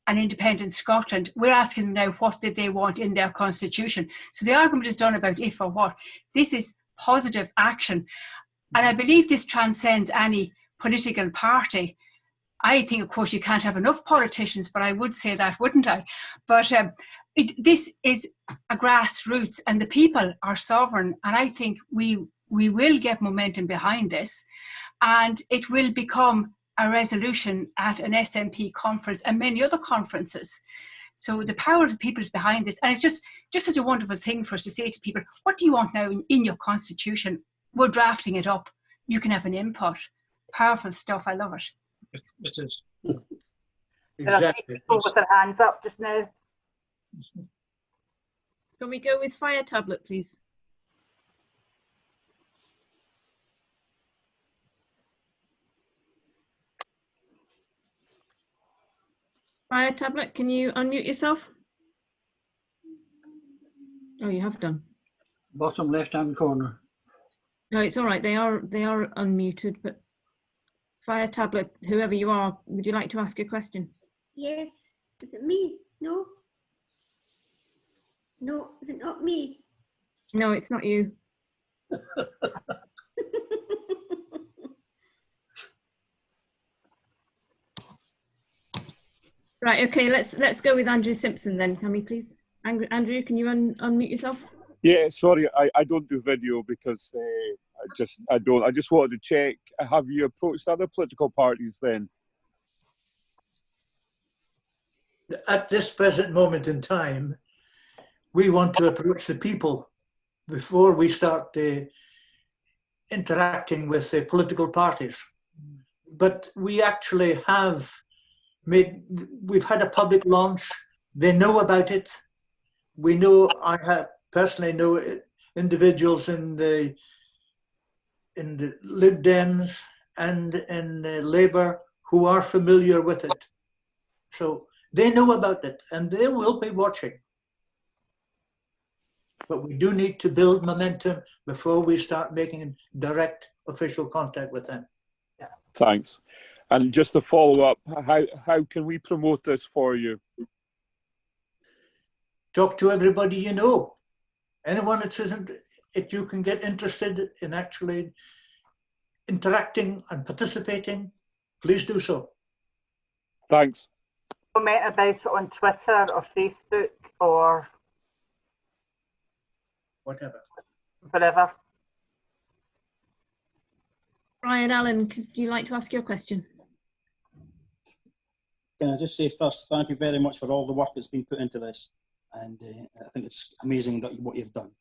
an independent Scotland. We're asking them now what did they want in their constitution. So the argument is done about if or what. This is positive action. And I believe this transcends any political party. I think, of course, you can't have enough politicians, but I would say that, wouldn't I? But this is a grassroots, and the people are sovereign. And I think we will get momentum behind this, and it will become a resolution at an SNP conference and many other conferences. So the power of the people is behind this. And it's just such a wonderful thing for us to say to people, what do you want now in your constitution? We're drafting it up. You can have an input. Powerful stuff. I love it. It is. Exactly. People with their hands up just now. Can we go with fire tablet, please? Fire tablet, can you unmute yourself? Oh, you have done. Bottom left-hand corner. No, it's all right. They are unmuted, but fire tablet, whoever you are, would you like to ask a question? Yes. Is it me? No? No, is it not me? No, it's not you. Right, okay, let's go with Andrew Simpson then, can we please? Andrew, can you unmute yourself? Yeah, sorry, I don't do video because I just wanted to check, have you approached other political parties then? At this present moment in time, we want to approach the people before we start interacting with the political parties. But we actually have we've had a public launch. They know about it. We know, I personally know individuals in the Lib Dems and in Labour who are familiar with it. So they know about it and they will be watching. But we do need to build momentum before we start making direct official contact with them. Thanks. And just to follow up, how can we promote this for you? Talk to everybody you know. Anyone that isn't, if you can get interested in actually interacting and participating, please do so. Thanks. Comment about it on Twitter or Facebook or whatever. Whatever. Brian Allen, could you like to ask your question? Can I just say first, thank you very much for all the work that's been put into this. And I think it's amazing that what you've done.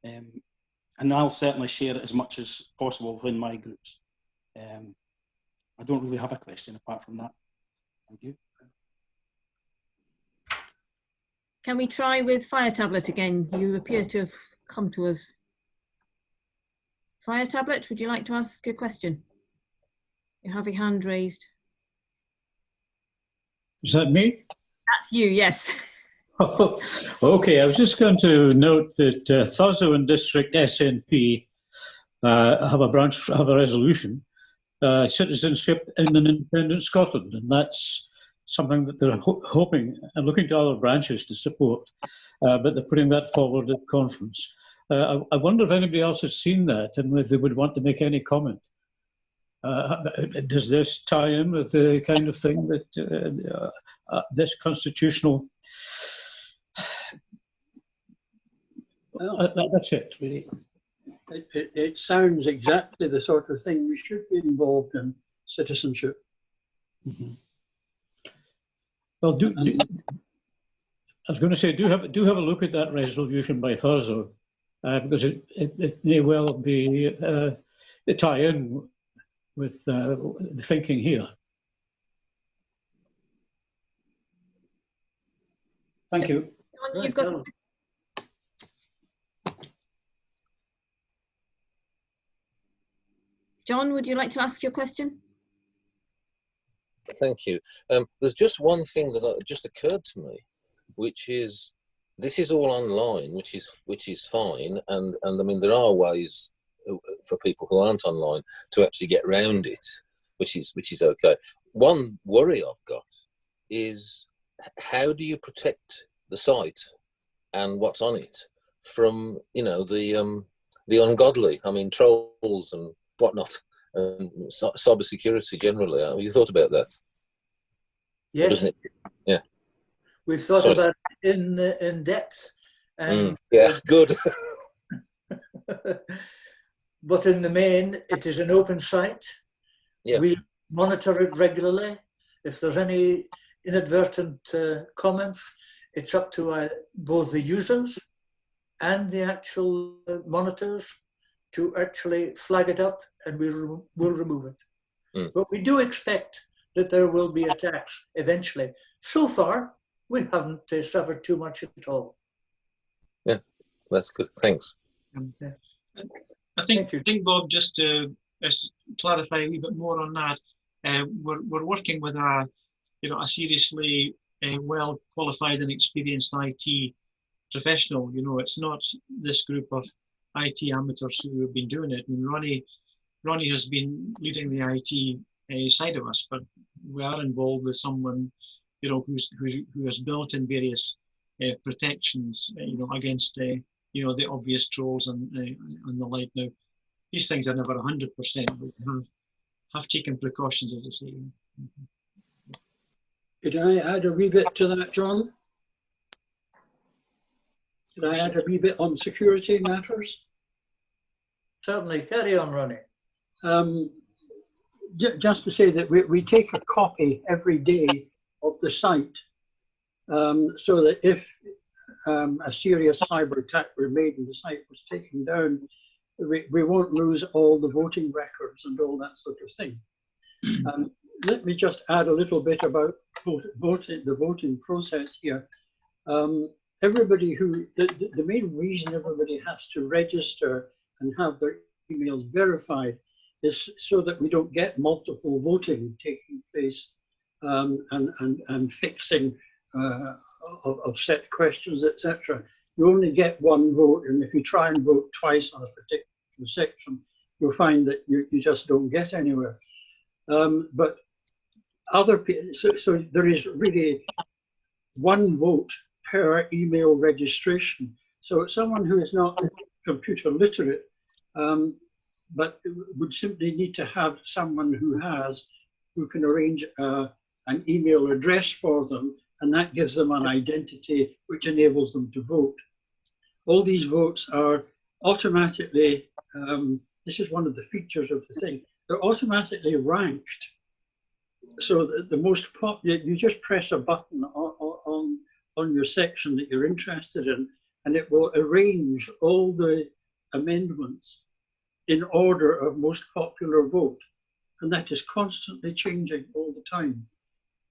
And I'll certainly share it as much as possible within my groups. I don't really have a question apart from that. Thank you. Can we try with Fire Tablet again? You appear to have come to us. Fire Tablet, would you like to ask a question? You have your hand raised. Is that me? That's you, yes. Okay, I was just going to note that Thurso and District SNP have a resolution, citizenship in an independent Scotland, and that's something that they're hoping and looking to other branches to support, but they're putting that forward at conference. I wonder if anybody else has seen that and if they would want to make any comment. Does this tie in with the kind of thing that this constitutional... Well, that's it, really. It sounds exactly the sort of thing we should be involved in, citizenship. Mm-hmm. Well, I was going to say, do have a look at that resolution by Thurso, because it may well be tie in with the thinking here. Thank you. You've got... John, would you like to ask your question? Thank you. There's just one thing that just occurred to me, which is this is all online, which is fine, and I mean there are ways for people who aren't online to actually get around it, which is okay. One worry I've got is how do you protect the site and what's on it from the ungodly? I mean trolls and whatnot, and cyber security generally. Have you thought about that? Yes. Yeah. We've thought about it in depth. And yeah, good. But in the main, it is an open site. Yeah. We monitor it regularly. If there's any inadvertent comments, it's up to both the users and the actual monitors to actually flag it up, and we will remove it. But we do expect that there will be attacks eventually. So far, we haven't suffered too much at all. Yeah, that's good. Thanks. I think, Bob, just to clarify a wee bit more on that, we're working with a seriously well qualified and experienced IT professional. It's not this group of IT amateurs who have been doing it. I mean, Ronnie has been leading the IT side of us, but we are involved with someone, who has built in various protections, against the obvious trolls and the like. Now, these things are never 100%, but we have taken precautions, as I say. Could I add a wee bit to that, John? Could I add a wee bit on security matters? Certainly, carry on, Ronnie. Just to say that we take a copy every day of the site, so that if a serious cyber attack were made and the site was taken down, we won't lose all the voting records and all that sort of thing. Let me just add a little bit about the voting process here. Everybody the main reason everybody has to register and have their emails verified is so that we don't get multiple voting taking place and fixing of set questions, etc. You only get one vote, and if you try and vote twice on a particular section, you'll find that you just don't get anywhere. But so there is really one vote per email registration. So someone who is not computer literate, but would simply need to have someone who can arrange an email address for them, and that gives them an identity which enables them to vote. All these votes are automatically, this is one of the features of the thing, they're automatically ranked. So the most popular, you just press a button on your section that you're interested in, and it will arrange all the amendments in order of most popular vote. And that is constantly changing all the time.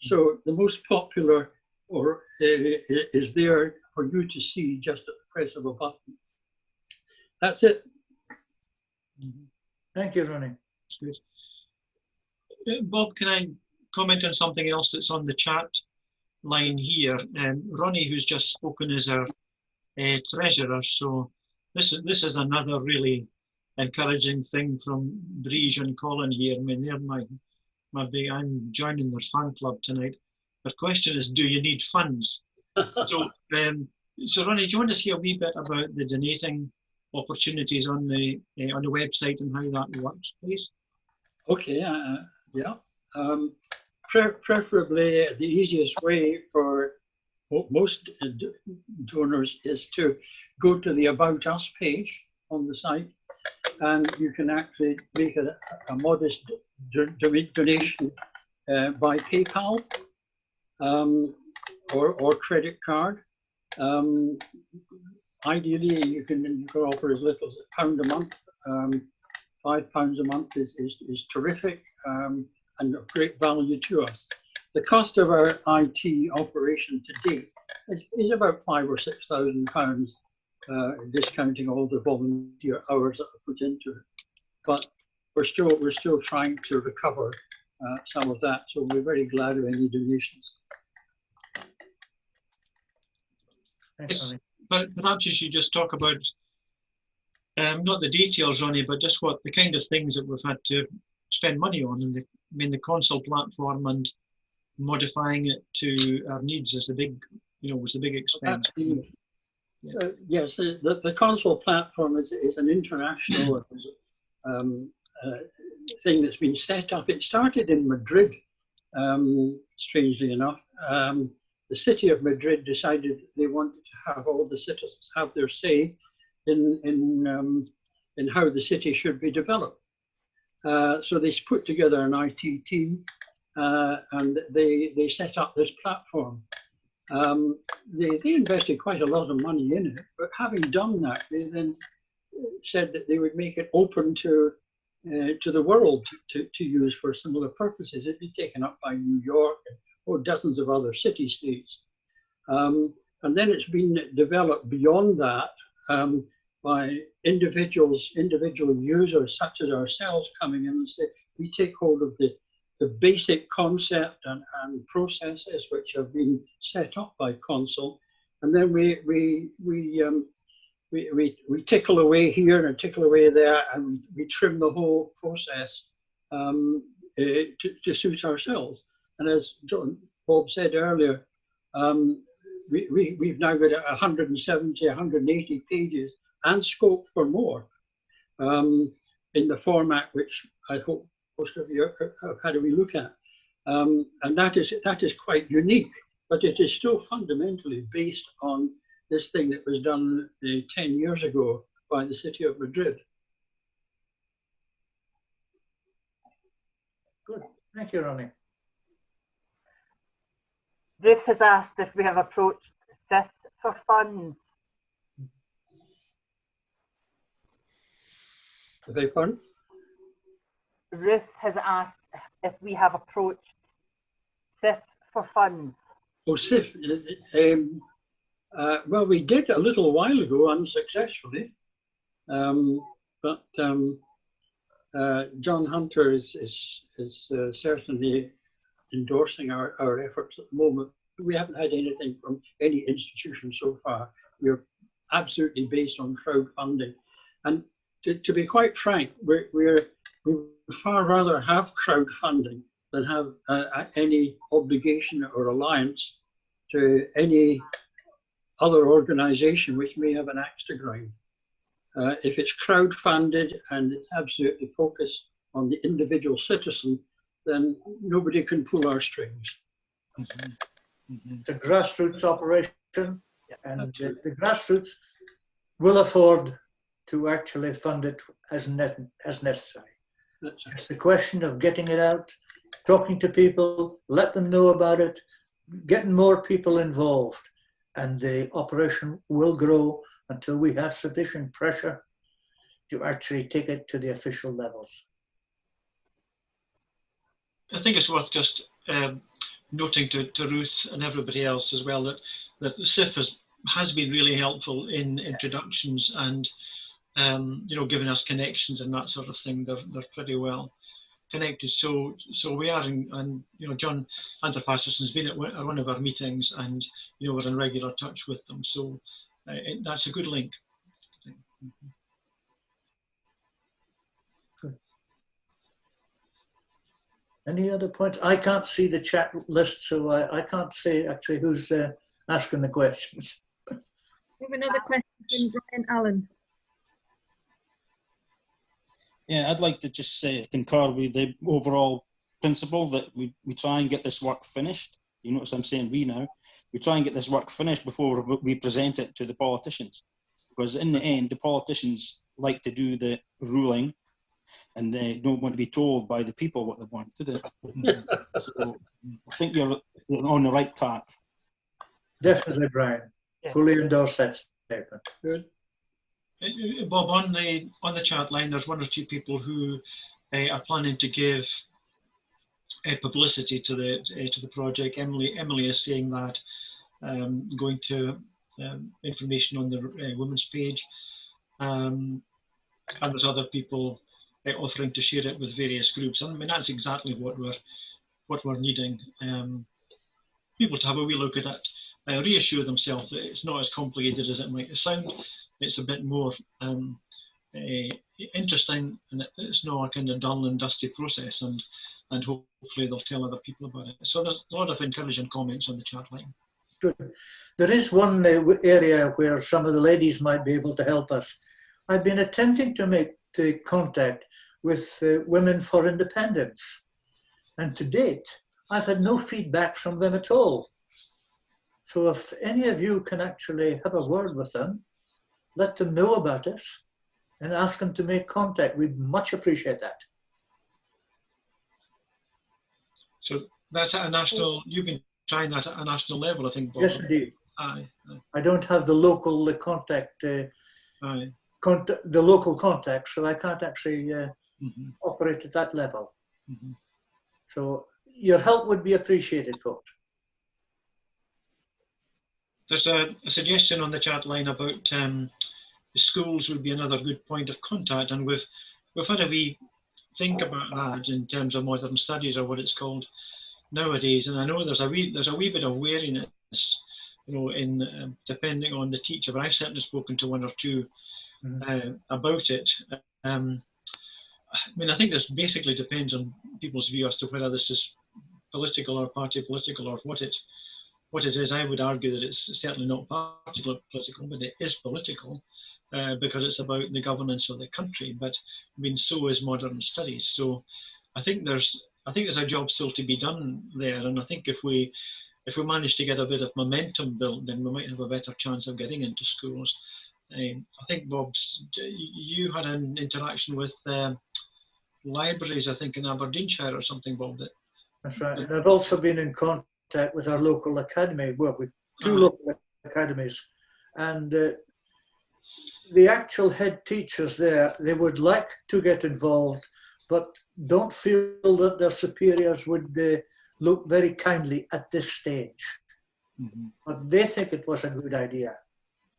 So the most popular is there for you to see just at the press of a button. That's it. Thank you, Ronnie. Good. Bob, can I comment on something else that's on the chat line here? Ronnie, who's just spoken, is our treasurer. So this is another really encouraging thing from Briege and Colin here. I mean, they're I'm joining their fan club tonight. Their question is, do you need funds? So Ronnie, do you want to hear a wee bit about the donating opportunities on the website and how that works, please? Okay, yeah. Preferably, the easiest way for most donors is to go to the About Us page on the site, and you can actually make a modest donation by PayPal or credit card. Ideally, you can offer as little as £1 a month. £5 a month is terrific and of great value to us. The cost of our IT operation to date is about £5,000 or £6,000, discounting all the volunteer hours that are put into it. But we're still trying to recover some of that, so we're very glad of any donations. Thanks, Ronnie. But perhaps you should just talk about not the details, Ronnie, but just what the kind of things that we've had to spend money on. And the console platform and modifying it to our needs is the big, was the big expense. Yes, the console platform is an international thing that's been set up. It started in Madrid, strangely enough. The city of Madrid decided they wanted to have all the citizens have their say in how the city should be developed. So they put together an IT team and they set up this platform. They invested quite a lot of money in it, but having done that, they then said that they would make it open to the world to use for similar purposes. It'd be taken up by New York or dozens of other city-states. And then it's been developed beyond that by individual users such as ourselves coming in and say, we take hold of the basic concept and processes which have been set up by Console, and then we tickle away here and tickle away there, and we trim the whole process to suit ourselves. And as Bob said earlier, we've now got 170, 180 pages and scope for more in the format which I hope most of you have had a wee look at. And that is quite unique, but it is still fundamentally based on this thing that was done 10 years ago by the city of Madrid. Good, thank you, Ronnie. Ruth has asked if we have approached SIF for funds. Beg your pardon? Ruth has asked if we have approached SIF for funds. Oh, SIF. Well, we did a little while ago unsuccessfully, but John Hunter is certainly endorsing our efforts at the moment. We haven't had anything from any institution so far. We're absolutely based on crowdfunding. And to be quite frank, we would far rather have crowdfunding than have any obligation or alliance to any other organisation which may have an axe to grind. If it's crowd-funded and it's absolutely focused on the individual citizen, then nobody can pull our strings. It's a grassroots operation, and the grassroots will afford to actually fund it as necessary. It's the question of getting it out, talking to people, let them know about it, getting more people involved, and the operation will grow until we have sufficient pressure to actually take it to the official levels. I think it's worth just noting to Ruth and everybody else as well that the SIF has been really helpful in introductions and you know, giving us connections and that sort of thing. They're pretty well connected. So we are, and you know, John Anderpasserson's been at one of our meetings, and you know, we're in regular touch with them. So that's a good link. Good. Any other points? I can't see the chat list, so I can't say actually who's asking the questions. We have another question from Brian Allen. Yeah, I'd like to just concur with the overall principle that we try and get this work finished. You notice I'm saying we now. We try and get this work finished before we present it to the politicians. Because in the end, the politicians like to do the ruling and they don't want to be told by the people what they want to do. So I think you're on the right track. Definitely, Brian. Fully endorse that statement. Good. Bob, on the chat line, there's one or two people who are planning to give publicity to the project. Emily is saying that, going to information on the women's page, and there's other people offering to share it with various groups. I mean, that's exactly what we're needing. People to have a wee look at it, reassure themselves that it's not as complicated as it might sound. It's a bit more interesting, and it's not a kind of dull and dusty process, and hopefully they'll tell other people about it. So there's a lot of encouraging comments on the chat line. Good. There is one area where some of the ladies might be able to help us. I've been attempting to make contact with Women for Independence, and to date, I've had no feedback from them at all. So if any of you can actually have a word with them, let them know about us and ask them to make contact. We'd much appreciate that. So that's at a national, you've been trying that at a national level, I think, Bob. Yes, indeed. Aye. I don't have the local contact, the local contact, so I can't actually operate at that level. So your help would be appreciated, folks. There's a suggestion on the chat line about the schools would be another good point of contact, and we've had a wee think about that in terms of modern studies, or what it's called nowadays. And I know there's a wee bit of wariness, you know, in depending on the teacher. But I've certainly spoken to one or two about it. I mean, I think this basically depends on people's view as to whether this is political or party political, or what it is. I would argue that it's certainly not party political, but it is political because it's about the governance of the country. But I mean, so is modern studies. So I think there's a job still to be done there, and I think if we manage to get a bit of momentum built, then we might have a better chance of getting into schools. I think, Bob, you had an interaction with libraries, I think, in Aberdeenshire or something, Bob. That's right. And I've also been in contact with our local academy, well, with two local academies. And the actual head teachers there, they would like to get involved, but don't feel that their superiors would look very kindly at this stage. But they think it was a good idea.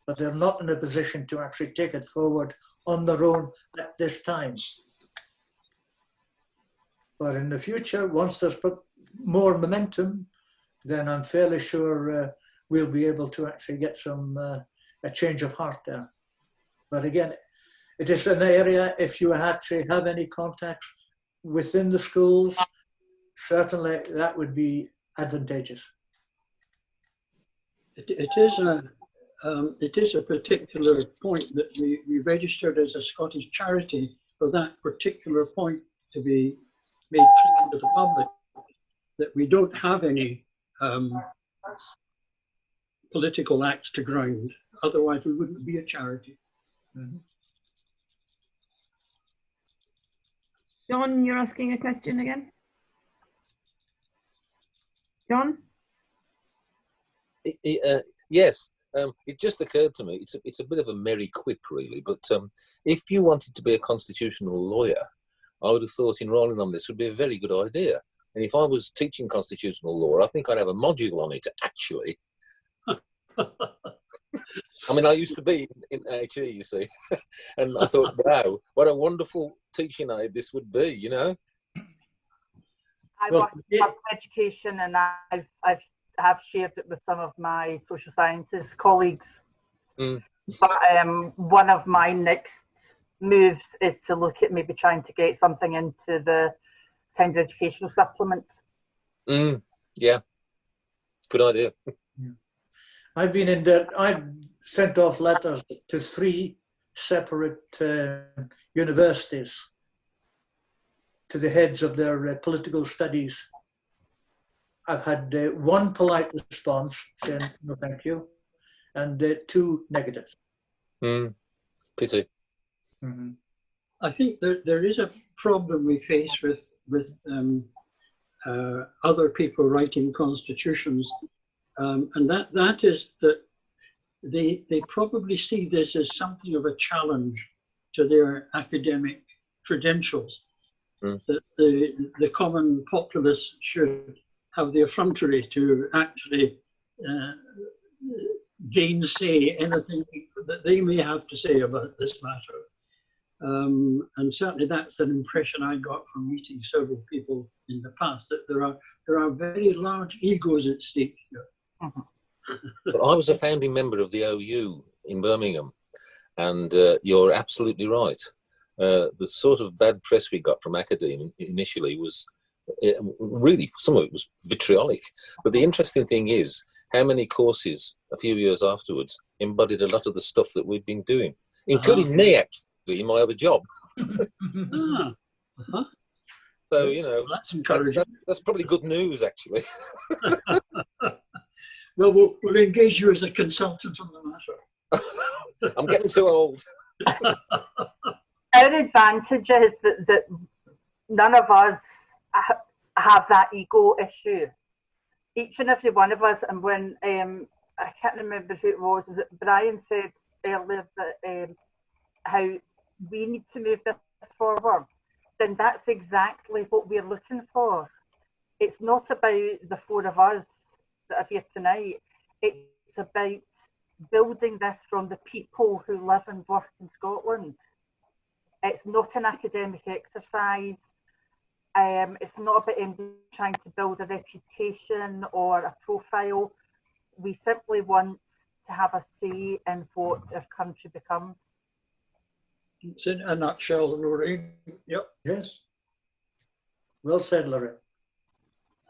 But they're not in a position to actually take it forward on their own at this time. But in the future, once there's more momentum, then I'm fairly sure we'll be able to actually get some a change of heart there. But again, it is an area, if you actually have any contacts within the schools, certainly that would be advantageous. It is a particular point that we registered as a Scottish charity for that particular point to be made clear to the public, that we don't have any political axe to grind. Otherwise, we wouldn't be a charity. Mm-hmm. John, you're asking a question again? John? Yes, it just occurred to me, it's a bit of a merry quip really, but if you wanted to be a constitutional lawyer, I would have thought enrolling on this would be a very good idea. And if I was teaching constitutional law, I think I'd have a module on it, actually. I mean, I used to be in HE, you see, and I thought, wow, what a wonderful teaching aid this would be, you know? I work in public education, and I have shared it with some of my social sciences colleagues. Mm. But one of my next moves is to look at maybe trying to get something into the Times Educational Supplement. Yeah, good idea. I've been in there. I've sent off letters to 3 separate universities, to the heads of their political studies. I've had 1 polite response saying no thank you, and 2 negatives. Pity. Mm-hmm. I think there is a problem we face with other people writing constitutions, and that is that they probably see this as something of a challenge to their academic credentials. That the common populace should have the effrontery to actually gainsay anything that they may have to say about this matter. And certainly that's an impression I got from meeting several people in the past, that there are very large egos at stake here. But I was a founding member of the OU in Birmingham, and you're absolutely right. The sort of bad press we got from academia initially was really, some of it was vitriolic. But the interesting thing is how many courses a few years afterwards embodied a lot of the stuff that we've been doing, including me, actually, in my other job. So, you know, that's encouraging. That's probably good news, actually. Well, we'll engage you as a consultant on the matter. I'm getting too old. Our advantage is that none of us have that ego issue. Each and every one of us, and when I can't remember who it was it Brian said earlier that how we need to move this forward, then that's exactly what we're looking for. It's not about the 4 of us that are here tonight. It's about building this from the people who live and work in Scotland. It's not an academic exercise. It's not about trying to build a reputation or a profile. We simply want to have a say in what our country becomes. It's in a nutshell, Lorraine. Yep. Yes. Well said, Lorraine.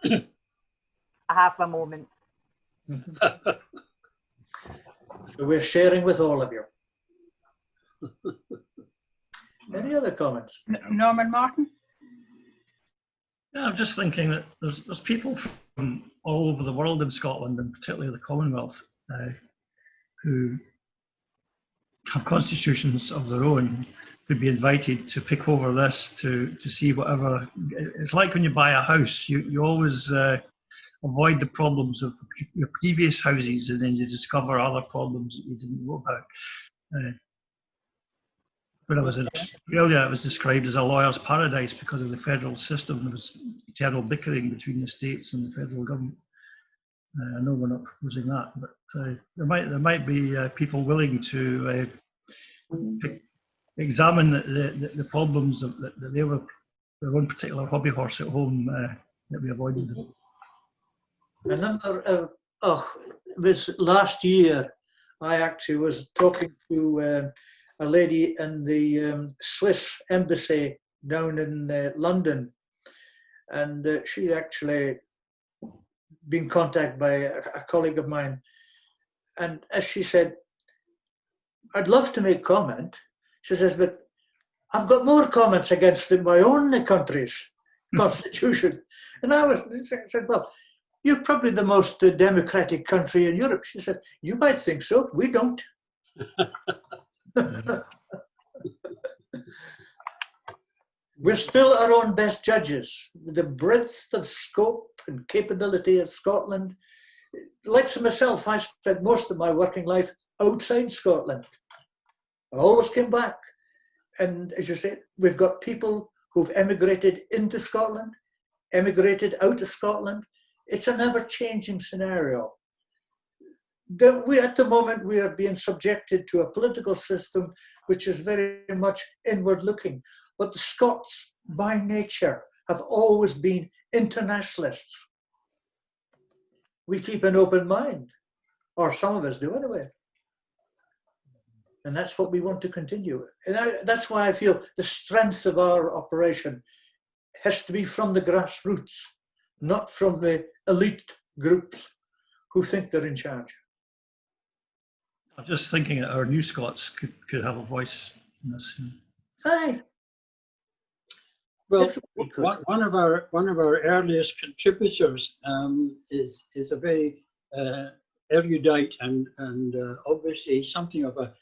I have my moments. So we're sharing with all of you. Any other comments? Norman Martin? Yeah, I'm just thinking that there's people from all over the world in Scotland, and particularly the Commonwealth, who have constitutions of their own, could be invited to pick over this to see whatever. It's like when you buy a house, you always avoid the problems of your previous houses, and then you discover other problems that you didn't know about. When I was in Australia, it was described as a lawyer's paradise because of the federal system. There was eternal bickering between the states and the federal government. I know we're not proposing that, but there might be people willing to examine the problems that they were their own particular hobby horse at home that we avoided them. A number of, it was last year, I actually was talking to a lady in the Swiss embassy down in London, and she'd actually been contacted by a colleague of mine. And as she said, I'd love to make comment. She says, but I've got more comments against my own country's constitution. And I said, well, you're probably the most democratic country in Europe. She said, you might think so, we don't. We're still our own best judges. The breadth of scope and capability of Scotland. Like myself, I spent most of my working life outside Scotland. I always came back. And as you say, we've got people who've emigrated into Scotland, emigrated out of Scotland. It's an ever-changing scenario. At the moment, we are being subjected to a political system which is very much inward-looking. But the Scots, by nature, have always been internationalists. We keep an open mind, or some of us do anyway. And that's what we want to continue. And that's why I feel the strength of our operation has to be from the grassroots, not from the elite groups who think they're in charge. I'm just thinking that our new Scots could have a voice in this. Aye. Well, one of our earliest contributors is a very erudite and obviously something of a,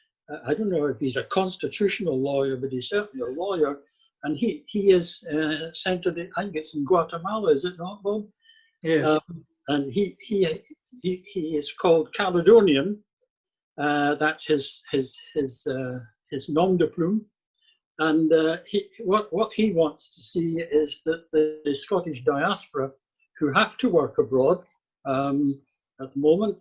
I don't know if he's a constitutional lawyer, but he's certainly a lawyer. And he is centered, I think it's in Guatemala, is it not, Bob? Yes. And he is called Caledonian. That's his nom de plume. And what he wants to see is that the Scottish diaspora, who have to work abroad at the moment,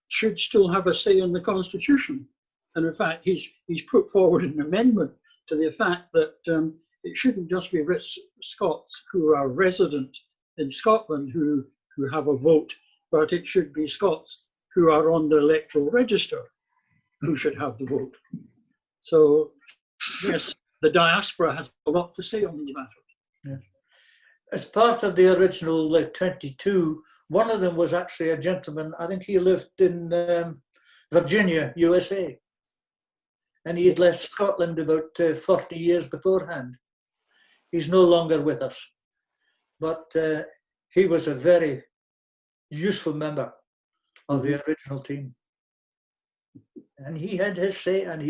should still have a say in the Constitution. And in fact, he's put forward an amendment to the fact that it shouldn't just be rich Scots who are resident in Scotland who have a vote, but it should be Scots who are on the electoral register who should have the vote. So, yes, the diaspora has a lot to say on these matters. Yeah. As part of the original 22, one of them was actually a gentleman, I think he lived in Virginia, USA. And he had left Scotland about 40 years beforehand. He's no longer with us. But he was a very useful member of the original team. And he had his say, and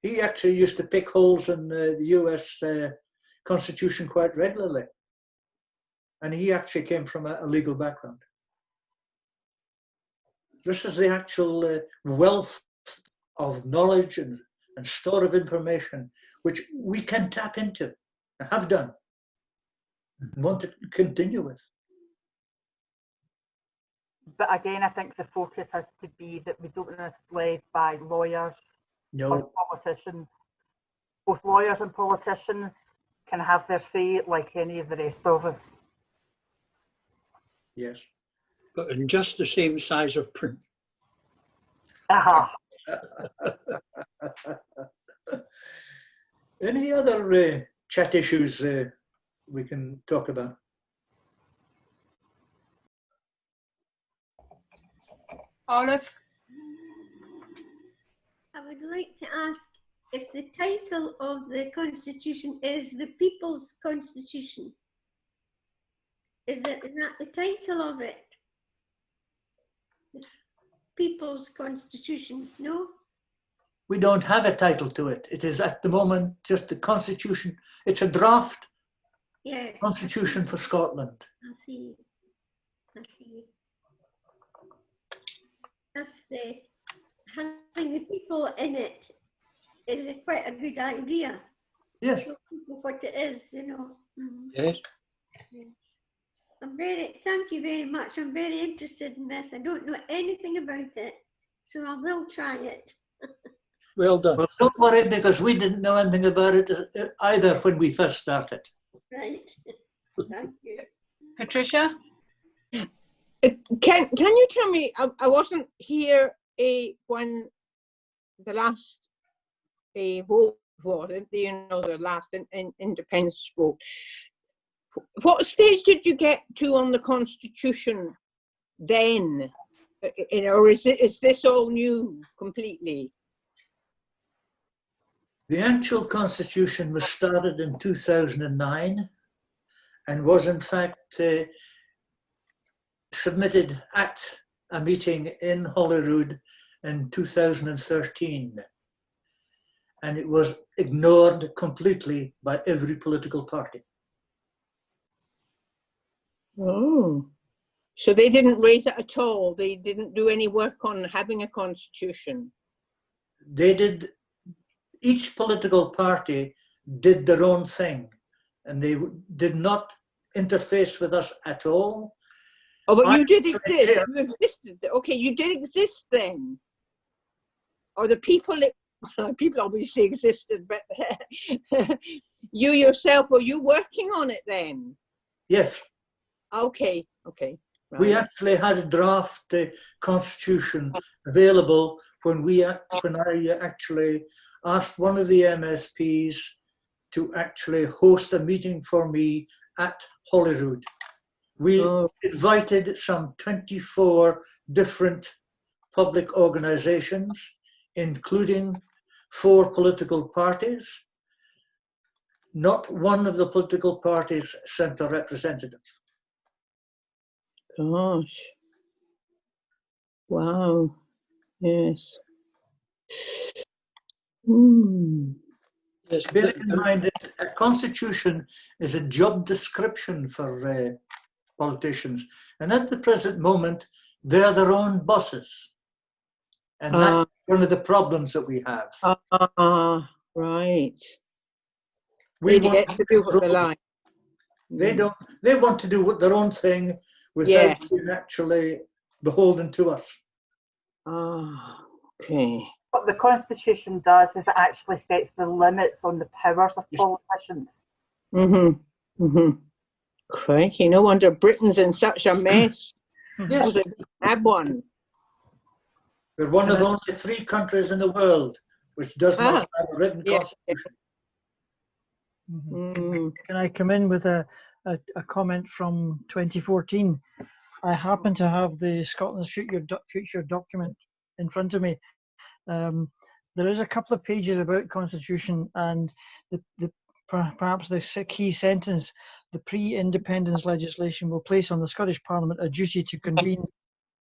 he actually used to pick holes in the US Constitution quite regularly. And he actually came from a legal background. This is the actual wealth of knowledge and store of information which we can tap into, and have done, and want to continue with. But again, I think the focus has to be that we don't want this led by lawyers or politicians. Both lawyers and politicians can have their say like any of the rest of us. Yes. But in just the same size of print. Aha. Any other chat issues we can talk about? Olive? I would like to ask if the title of the Constitution is the People's Constitution. Is that the title of it? The People's Constitution, no? We don't have a title to it. It is at the moment just the Constitution. It's a draft Constitution for Scotland. I see. I see. That's having the people in it is quite a good idea. Yes. Show people what it is, you know. Mm-hmm. Yes. Yes. Thank you very much. I'm very interested in this. I don't know anything about it, so I will try it. Well done. Well, don't worry, because we didn't know anything about it either when we first started. Right. Thank you. Patricia? Can you tell me, I wasn't here when the last vote was, the last independence vote. What stage did you get to on the Constitution then? Or is this all new completely? The actual Constitution was started in 2009 and was in fact submitted at a meeting in Holyrood in 2013. And it was ignored completely by every political party. Oh, so they didn't raise it at all? They didn't do any work on having a constitution? They did, each political party did their own thing, and they did not interface with us at all. Oh, but you did exist. You existed. Okay, you did exist then. Or the people, people obviously existed, but you yourself, were you working on it then? Yes. Okay, okay. Right. We actually had a draft constitution available when I actually asked one of the MSPs to actually host a meeting for me at Holyrood. We invited some 24 different public organizations, including 4 political parties. Not one of the political parties sent a representative. Gosh. Wow. Yes. Bear in mind that a constitution is a job description for politicians. And at the present moment, they're their own bosses. And that's one of the problems that we have. Right. We they get to do what they like. They want to do their own thing without being actually beholden to us. Okay. What the Constitution does is it actually sets the limits on the powers of politicians. Crikey, no wonder Britain's in such a mess. Yes. They have one. We're one of only 3 countries in the world which does not have a written constitution. Can I come in with a comment from 2014? I happen to have the Scotland's Future document in front of me. There is a couple of pages about constitution, and perhaps the key sentence: the pre-independence legislation will place on the Scottish Parliament a duty to convene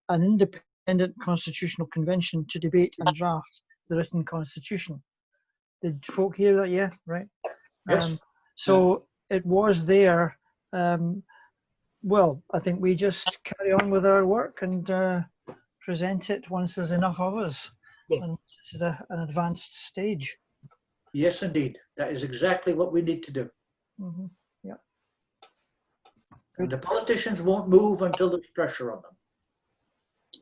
an independent constitutional convention to debate and draft the written constitution. Did folk hear that? Yeah, right. Yes. So it was there. Well, I think we just carry on with our work and present it once there's enough of us. Yes. And this is an advanced stage. Yes, indeed. That is exactly what we need to do. Yeah. And the politicians won't move until there's pressure on them.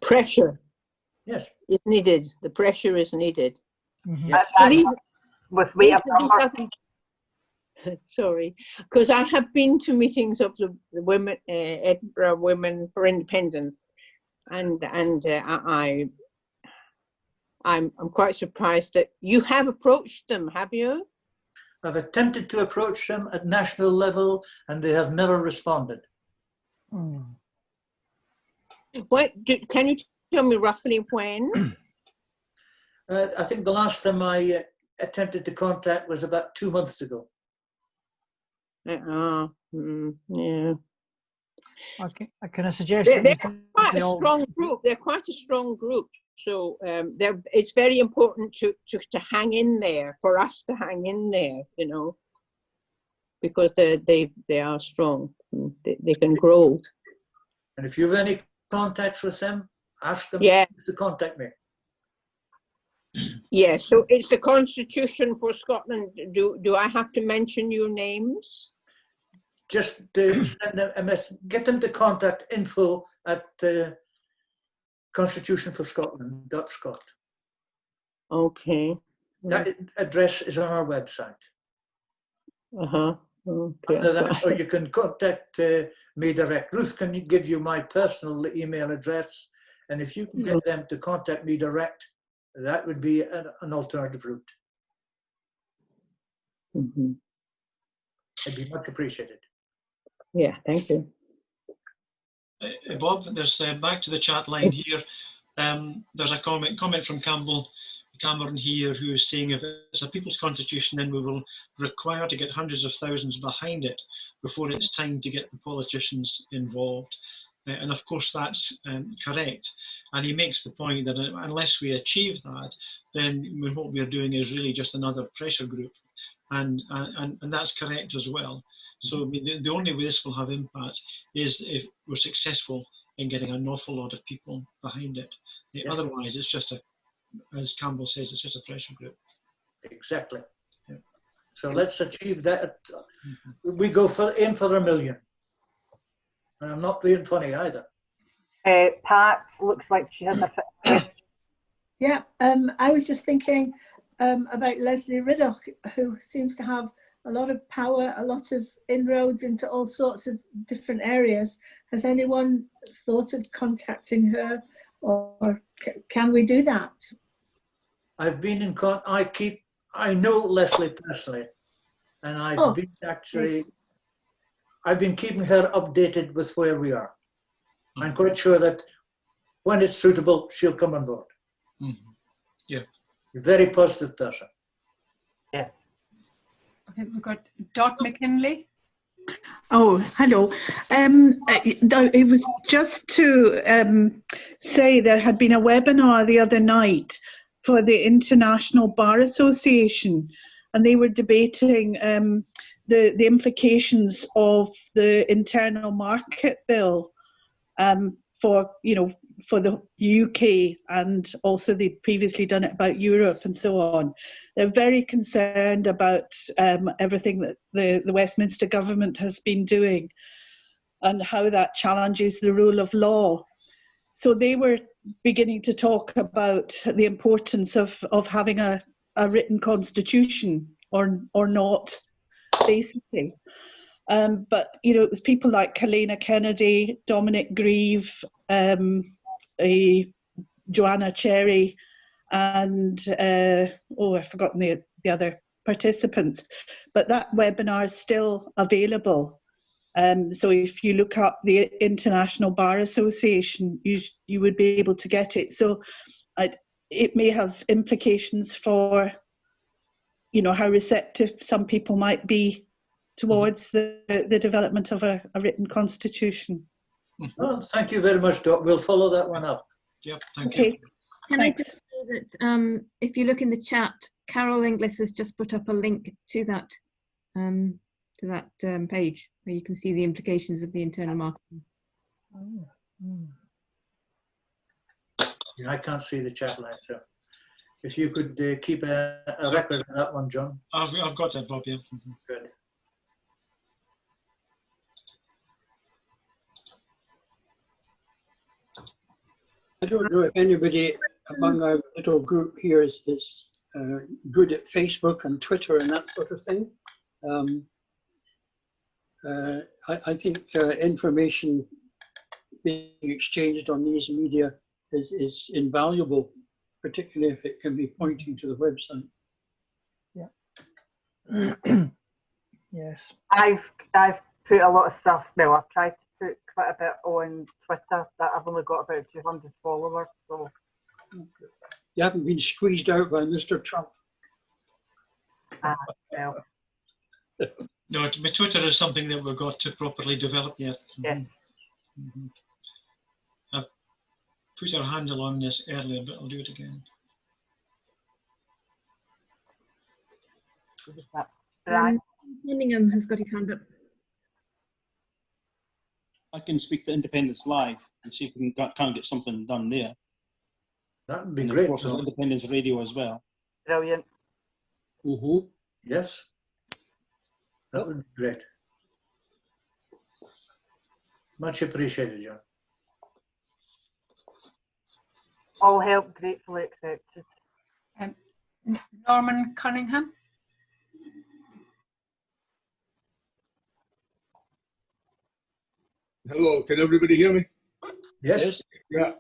Pressure. Yes. Is needed. The pressure is needed. Yes. Sorry, because I have been to meetings of the women, Edinburgh Women for Independence, and I'm quite surprised that you have approached them. Have you? I've attempted to approach them at national level, and they have never responded. Can you tell me roughly when? I think the last time I attempted to contact was about 2 months ago. Yeah. Okay. Can I suggest they're quite a strong group. They're quite a strong group. So it's very important to hang in there, for us to hang in there, you know, because they are strong. They can grow. And if you have any contacts with them, ask them to contact me. Yeah, so it's the Constitution for Scotland. Do I have to mention your names? Just send them a message. Get them to contact info at constitutionforscotland.scot. Okay. That address is on our website. Okay. Or you can contact me direct. Ruth, can you give you my personal email address? And if you can get them to contact me direct, that would be an alternative route. It'd be much appreciated. Yeah, thank you. Bob, there's back to the chat line here. There's a comment from Cameron here, who is saying if it's a people's constitution, then we will require to get hundreds of thousands behind it before it's time to get the politicians involved. And of course that's correct. And he makes the point that unless we achieve that, then what we are doing is really just another pressure group. And that's correct as well. So I mean, the only way this will have impact is if we're successful in getting an awful lot of people behind it. Yes. Otherwise, it's just as Campbell says, it's just a pressure group. Exactly. Yeah. So let's achieve that. We go aim for 1 million. And I'm not being funny either. Pat looks like she has a question. Yeah, I was just thinking about Leslie Riddoch, who seems to have a lot of power, a lot of inroads into all sorts of different areas. Has anyone thought of contacting her, or can we do that? I've been in I know Leslie personally, and I've been actually, yes. I've been keeping her updated with where we are. I'm quite sure that when it's suitable, she'll come on board. Mm-hmm. Yeah. A very positive person. Yes. Okay, we've got Dot McKinley. Oh, hello. It was just to say there had been a webinar the other night for the International Bar Association, and they were debating the implications of the internal market bill for the UK, and also they'd previously done it about Europe and so on. They're very concerned about everything that the Westminster government has been doing and how that challenges the rule of law. So they were beginning to talk about the importance of having a written constitution or not, basically. But it was people like Helena Kennedy, Dominic Grieve, Joanna Cherry, and I've forgotten the other participants. But that webinar is still available. So if you look up the International Bar Association, you would be able to get it. So it may have implications for, how receptive some people might be towards the development of a written constitution. Well, thank you very much, Doc. We'll follow that one up. Yep, thank you. Can I just say that if you look in the chat, Carol Inglis has just put up a link to that page where you can see the implications of the internal market. Yeah, I can't see the chat line, so if you could keep a record of that one, John. I've got that, Bob. Yeah. Good. I don't know if anybody among our little group here is good at Facebook and Twitter and that sort of thing. I think information being exchanged on these media is invaluable, particularly if it can be pointing to the website. Yeah. Yes. I've put a lot of stuff. Well, I've tried to put quite a bit on Twitter. That I've only got about 200 followers. So you haven't been squeezed out by Mr. Trump. Well. No, Twitter is something that we've got to properly develop yet. Yes. Mm-hmm. I put our handle on this earlier, but I'll do it again. Birmingham has got his hand up. I can speak to Independence Live and see if we can get something done there. That would be and great. Of course, there's Independence Radio as well. Brilliant. Mm-hmm. Yes. That would be great. Much appreciated, John. All help gratefully accepted. Norman Cunningham. Hello, can everybody hear me? Yes. Yeah.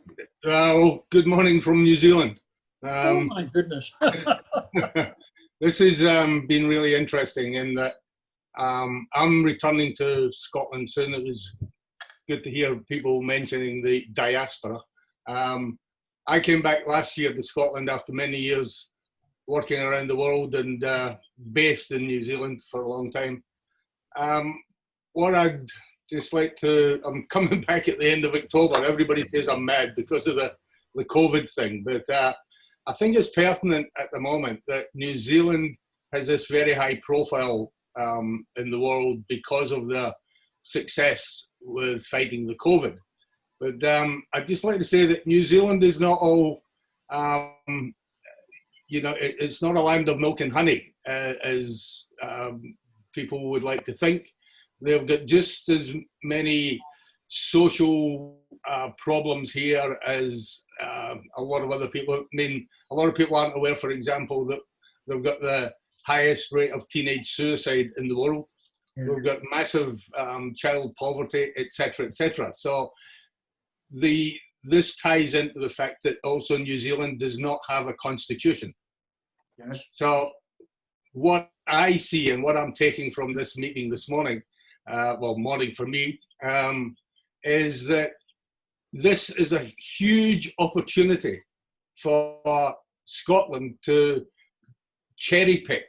Well, good morning from New Zealand. Oh my goodness. This has been really interesting in that I'm returning to Scotland soon. It was good to hear people mentioning the diaspora. I came back last year to Scotland after many years working around the world and based in New Zealand for a long time. What I'd just like to, I'm coming back at the end of October. Everybody says I'm mad because of the COVID thing, but I think it's pertinent at the moment that New Zealand has this very high profile in the world because of the success with fighting the COVID. But I'd just like to say that New Zealand is not all, you know, it's not a land of milk and honey, as people would like to think. They've got just as many social problems here as a lot of other people. I mean, a lot of people aren't aware, for example, that they've got the highest rate of teenage suicide in the world. Yeah. We've got massive child poverty, etc., etc. So this ties into the fact that also New Zealand does not have a constitution. Yes. So what I see and what I'm taking from this meeting this morning, well, morning for me, is that this is a huge opportunity for Scotland to cherry pick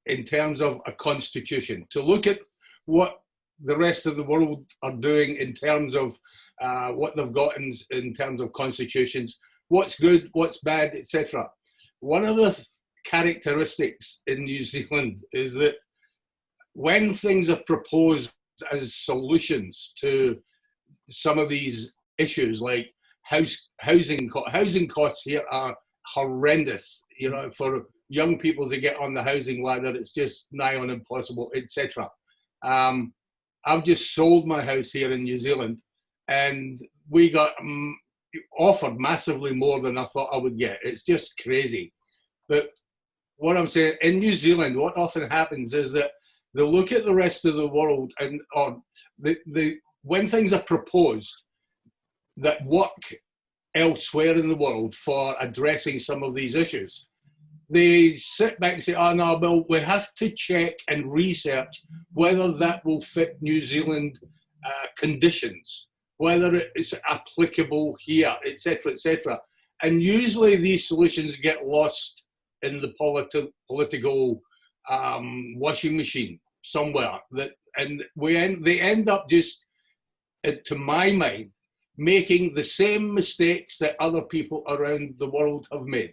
in terms of a constitution, to look at what the rest of the world are doing in terms of what they've got in terms of constitutions, what's good, what's bad, etc. One of the characteristics in New Zealand is that when things are proposed as solutions to some of these issues, like housing costs here are horrendous. You know, for young people to get on the housing ladder, it's just nigh on impossible, etc. I've just sold my house here in New Zealand, and we got offered massively more than I thought I would get. It's just crazy. But what I'm saying, in New Zealand, what often happens is that they look at the rest of the world, and when things are proposed that work elsewhere in the world for addressing some of these issues, they sit back and say, oh no, well, we have to check and research whether that will fit New Zealand conditions, whether it's applicable here, etc., etc. And usually these solutions get lost in the political washing machine somewhere. They end up just, to my mind, making the same mistakes that other people around the world have made.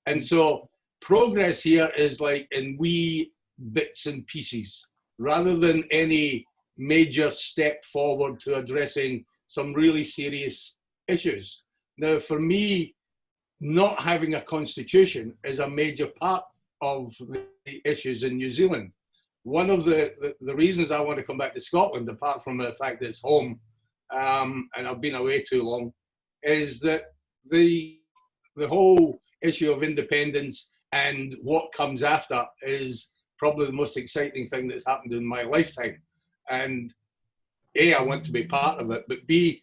And so progress here is like in wee bits and pieces, rather than any major step forward to addressing some really serious issues. Now, for me, not having a constitution is a major part of the issues in New Zealand. One of the reasons I want to come back to Scotland, apart from the fact that it's home, and I've been away too long, is that the whole issue of independence and what comes after is probably the most exciting thing that's happened in my lifetime. And A, I want to be part of it, but B,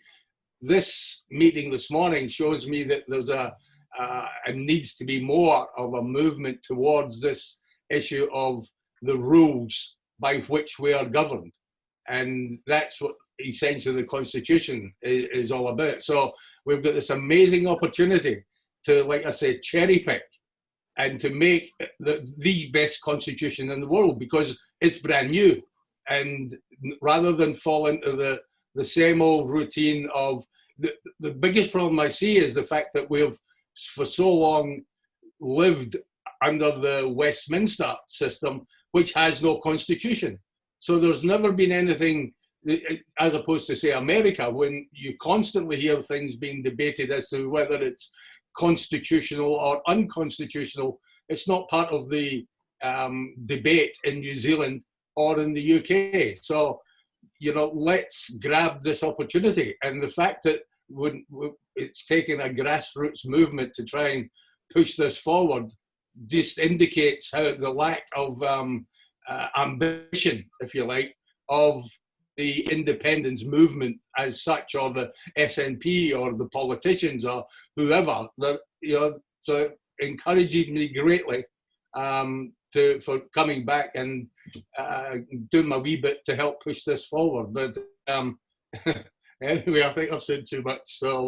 this meeting this morning shows me that there's and needs to be more of a movement towards this issue of the rules by which we are governed. And that's what essentially the Constitution is all about. So we've got this amazing opportunity to, like I said, cherry pick and to make the best Constitution in the world, because it's brand new. And rather than fall into the same old routine of, the biggest problem I see is the fact that we've for so long lived under the Westminster system, which has no constitution. So there's never been anything, as opposed to, say, America, when you constantly hear things being debated as to whether it's constitutional or unconstitutional. It's not part of the debate in New Zealand or in the UK. So, you know, let's grab this opportunity. And the fact that when it's taken a grassroots movement to try and push this forward just indicates how the lack of ambition, if you like, of the independence movement as such, or the SNP or the politicians or whoever, that, you know, so it encourages me greatly for coming back and doing my wee bit to help push this forward. But anyway, I think I've said too much. So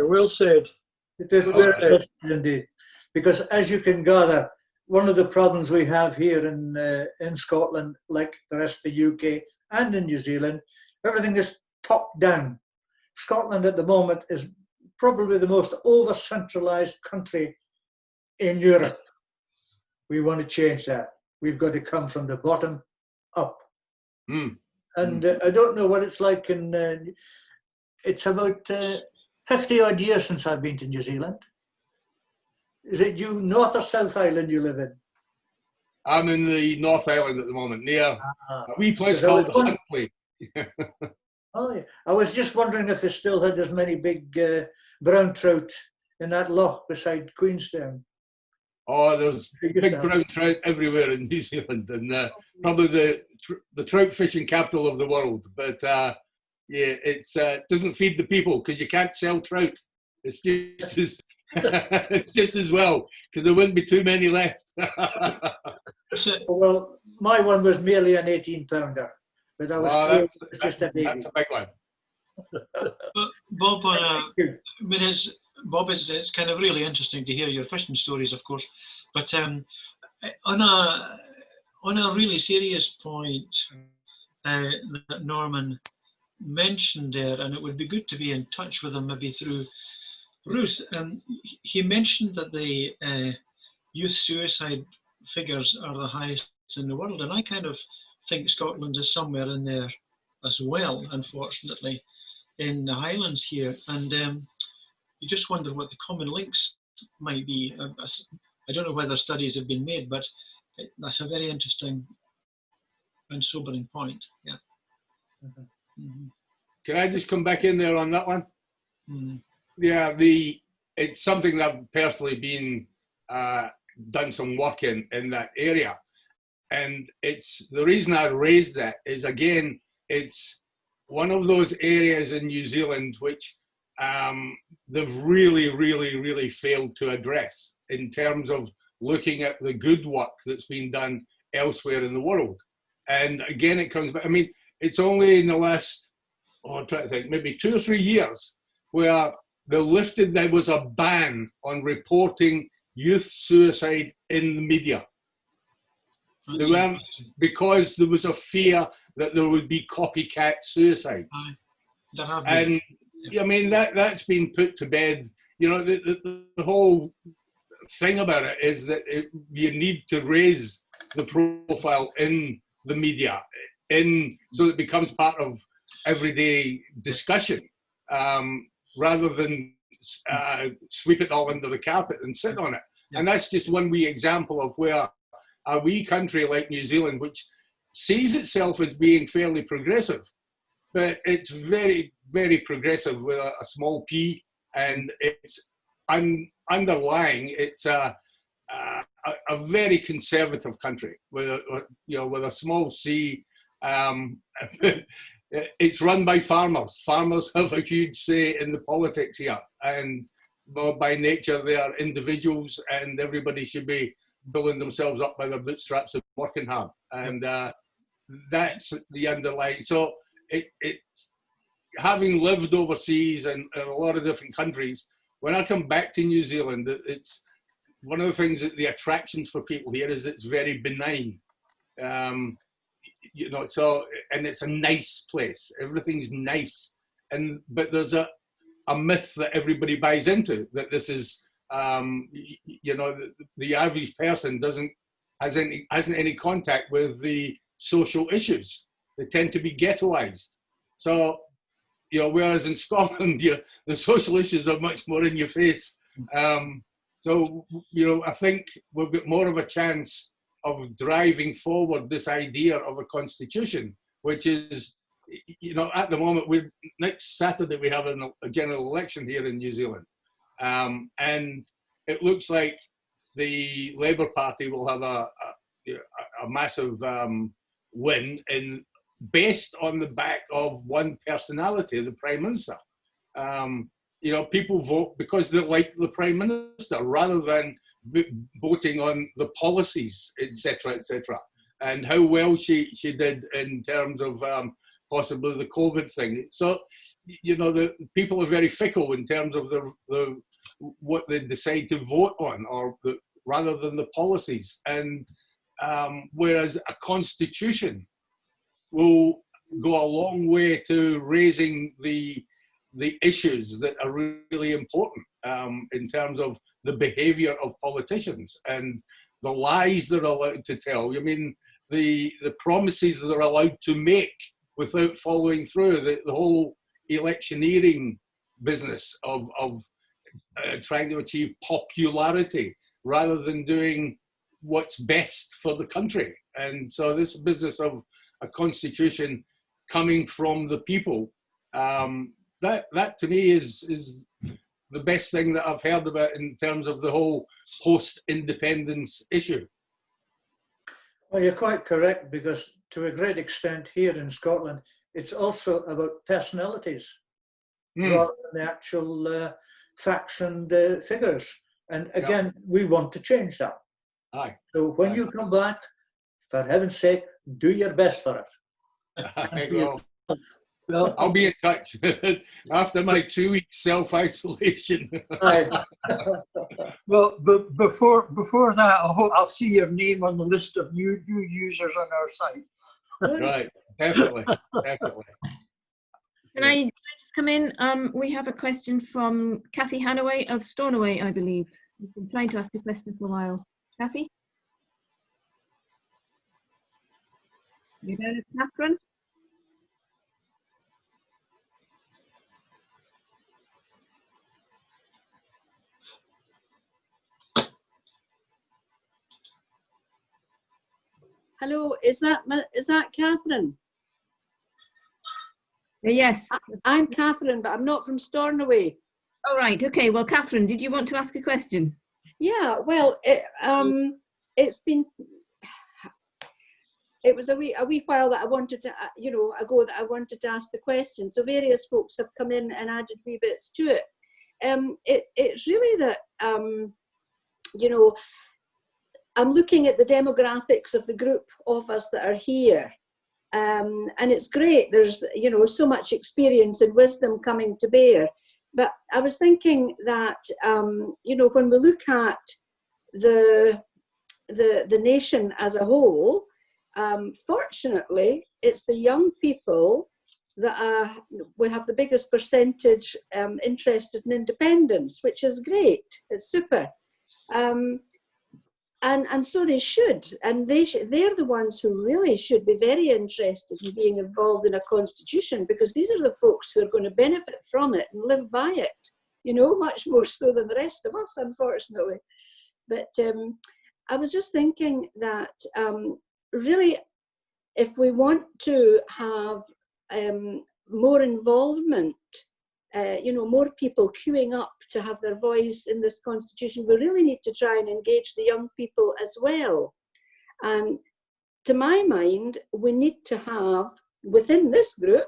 well said. It is very interesting indeed, because as you can gather, one of the problems we have here in Scotland, like the rest of the UK and in New Zealand, everything is top down. Scotland at the moment is probably the most over-centralised country in Europe. We want to change that. We've got to come from the bottom up. And I don't know what it's like in, it's about 50 odd years since I've been to New Zealand. Is it you, North or South Island you live in? I'm in the North Island at the moment, near a wee place called Huntly. Oh, yeah. I was just wondering if they still had as many big brown trout in that loch beside Queenstown. Oh, there's big brown trout everywhere in New Zealand, and probably the trout fishing capital of the world. But yeah, it doesn't feed the people because you can't sell trout. It's just as it's just as well, because there wouldn't be too many left. Well, my one was merely an 18-pounder, but I was just a baby. That's a big one. Bob, Bob, it's kind of really interesting to hear your fishing stories, of course. But on a really serious point that Norman mentioned there, and it would be good to be in touch with him maybe through Ruth. He mentioned that the youth suicide figures are the highest in the world, and I kind of think Scotland is somewhere in there as well, unfortunately, in the Highlands here. And you just wonder what the common links might be. I don't know whether studies have been made, but that's a very interesting and sobering point. Yeah. Can I just come back in there on that one? Yeah, it's something that I've personally been done some work in that area, and it's the reason I raised that is, again, it's one of those areas in New Zealand which they've really failed to address in terms of looking at the good work that's been done elsewhere in the world. And again, it comes back. I mean, it's only in the last, I'm trying to think, maybe 2 or 3 years where there was a ban on reporting youth suicide in the media. They weren't, because there was a fear that there would be copycat suicides. And I mean, that's been put to bed. You know, the whole thing about it is that you need to raise the profile in the media, so it becomes part of everyday discussion, rather than sweep it all under the carpet and sit on it. And that's just one wee example of where a wee country like New Zealand, which sees itself as being fairly progressive, but it's very progressive with a small p, and it's underlying it's a very conservative country with a small c. It's run by farmers. Farmers have a huge say in the politics here, and by nature they are individuals, and everybody should be pulling themselves up by their bootstraps and working hard. And that's the underlying. So it having lived overseas and in a lot of different countries, when I come back to New Zealand, it's one of the things that the attractions for people here is it's very benign. You know, so, and it's a nice place. Everything's nice, but there's a myth that everybody buys into, that this is, you know, the average person hasn't any contact with the social issues. They tend to be ghettoized. So, you know, whereas in Scotland, the social issues are much more in your face. So, you know, I think we've got more of a chance of driving forward this idea of a constitution, which is, you know, at the moment, next Saturday we have a general election here in New Zealand. And it looks like the Labour Party will have a massive win, based on the back of one personality, the Prime Minister. You know, people vote because they like the Prime Minister rather than voting on the policies, etc., etc., and how well she did in terms of possibly the COVID thing. So, you know, the people are very fickle in terms of the what they decide to vote on, or rather than the policies. And whereas a constitution will go a long way to raising the issues that are really important in terms of the behaviour of politicians and the lies they're allowed to tell. I mean, the promises that they're allowed to make without following through, the whole electioneering business of trying to achieve popularity rather than doing what's best for the country. And so this business of a constitution coming from the people, that to me is the best thing that I've heard about in terms of the whole post-independence issue. Well, you're quite correct, because to a great extent here in Scotland, it's also about personalities rather than the actual facts and figures. And again, we want to change that. Aye. So when you come back, for heaven's sake, do your best for us. Well, I'll be in touch after my 2 week self-isolation. Well, but before that, I'll see your name on the list of new users on our site. Right, definitely, definitely. Can I just come in? We have a question from Kathy Hanaway of Stornoway, I believe. We've been trying to ask a question for a while. Kathy? You there, Catherine? Hello, is that Catherine? Yes. I'm Catherine, but I'm not from Stornoway. Oh, right. Okay. Well, Catherine, did you want to ask a question? Yeah. Well, it was a wee while that I wanted to, ago that I wanted to ask the question. So various folks have come in and added wee bits to it. It's really that, I'm looking at the demographics of the group of us that are here. And it's great. There's, so much experience and wisdom coming to bear. But I was thinking that, when we look at the nation as a whole, fortunately, it's the young people that we have the biggest percentage interested in independence, which is great. It's super. And so they should, and they're the ones who really should be very interested in being involved in a constitution, because these are the folks who are going to benefit from it and live by it, much more so than the rest of us, unfortunately. But I was just thinking that really, if we want to have more involvement, more people queuing up to have their voice in this constitution, we really need to try and engage the young people as well. And to my mind, we need to have within this group,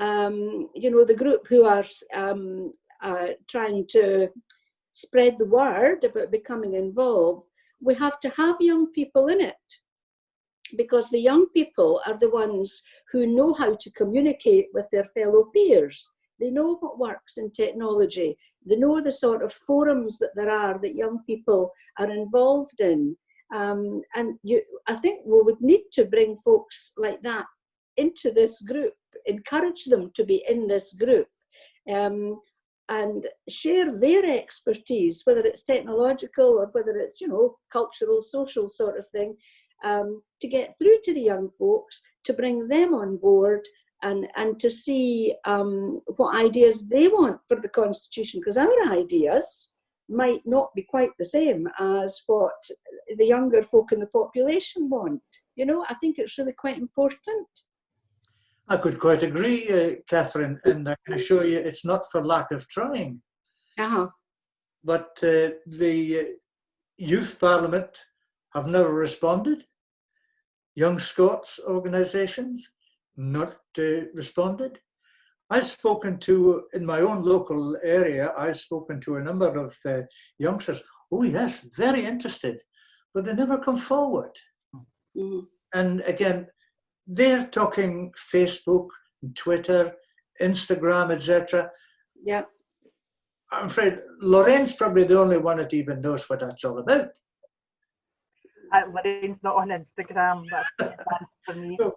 the group who are trying to spread the word about becoming involved, we have to have young people in it, because the young people are the ones who know how to communicate with their fellow peers. They know what works in technology. They know the sort of forums that there are that young people are involved in. And I think we would need to bring folks like that into this group, encourage them to be in this group, and share their expertise, whether it's technological or whether it's, cultural, social sort of thing, to get through to the young folks, to bring them on board, and to see what ideas they want for the constitution, because our ideas might not be quite the same as what the younger folk in the population want. I think it's really quite important. I could quite agree, Catherine, and I can assure you it's not for lack of trying. But the Youth Parliament have never responded. Young Scots organisations not responded. I've spoken to, in my own local area, I've spoken to a number of youngsters. Oh yes, very interested, but they never come forward. And again, they're talking Facebook, Twitter, Instagram, etc. Yeah. I'm afraid Lorraine's probably the only one that even knows what that's all about. Lorraine's not on Instagram. That's for me. So,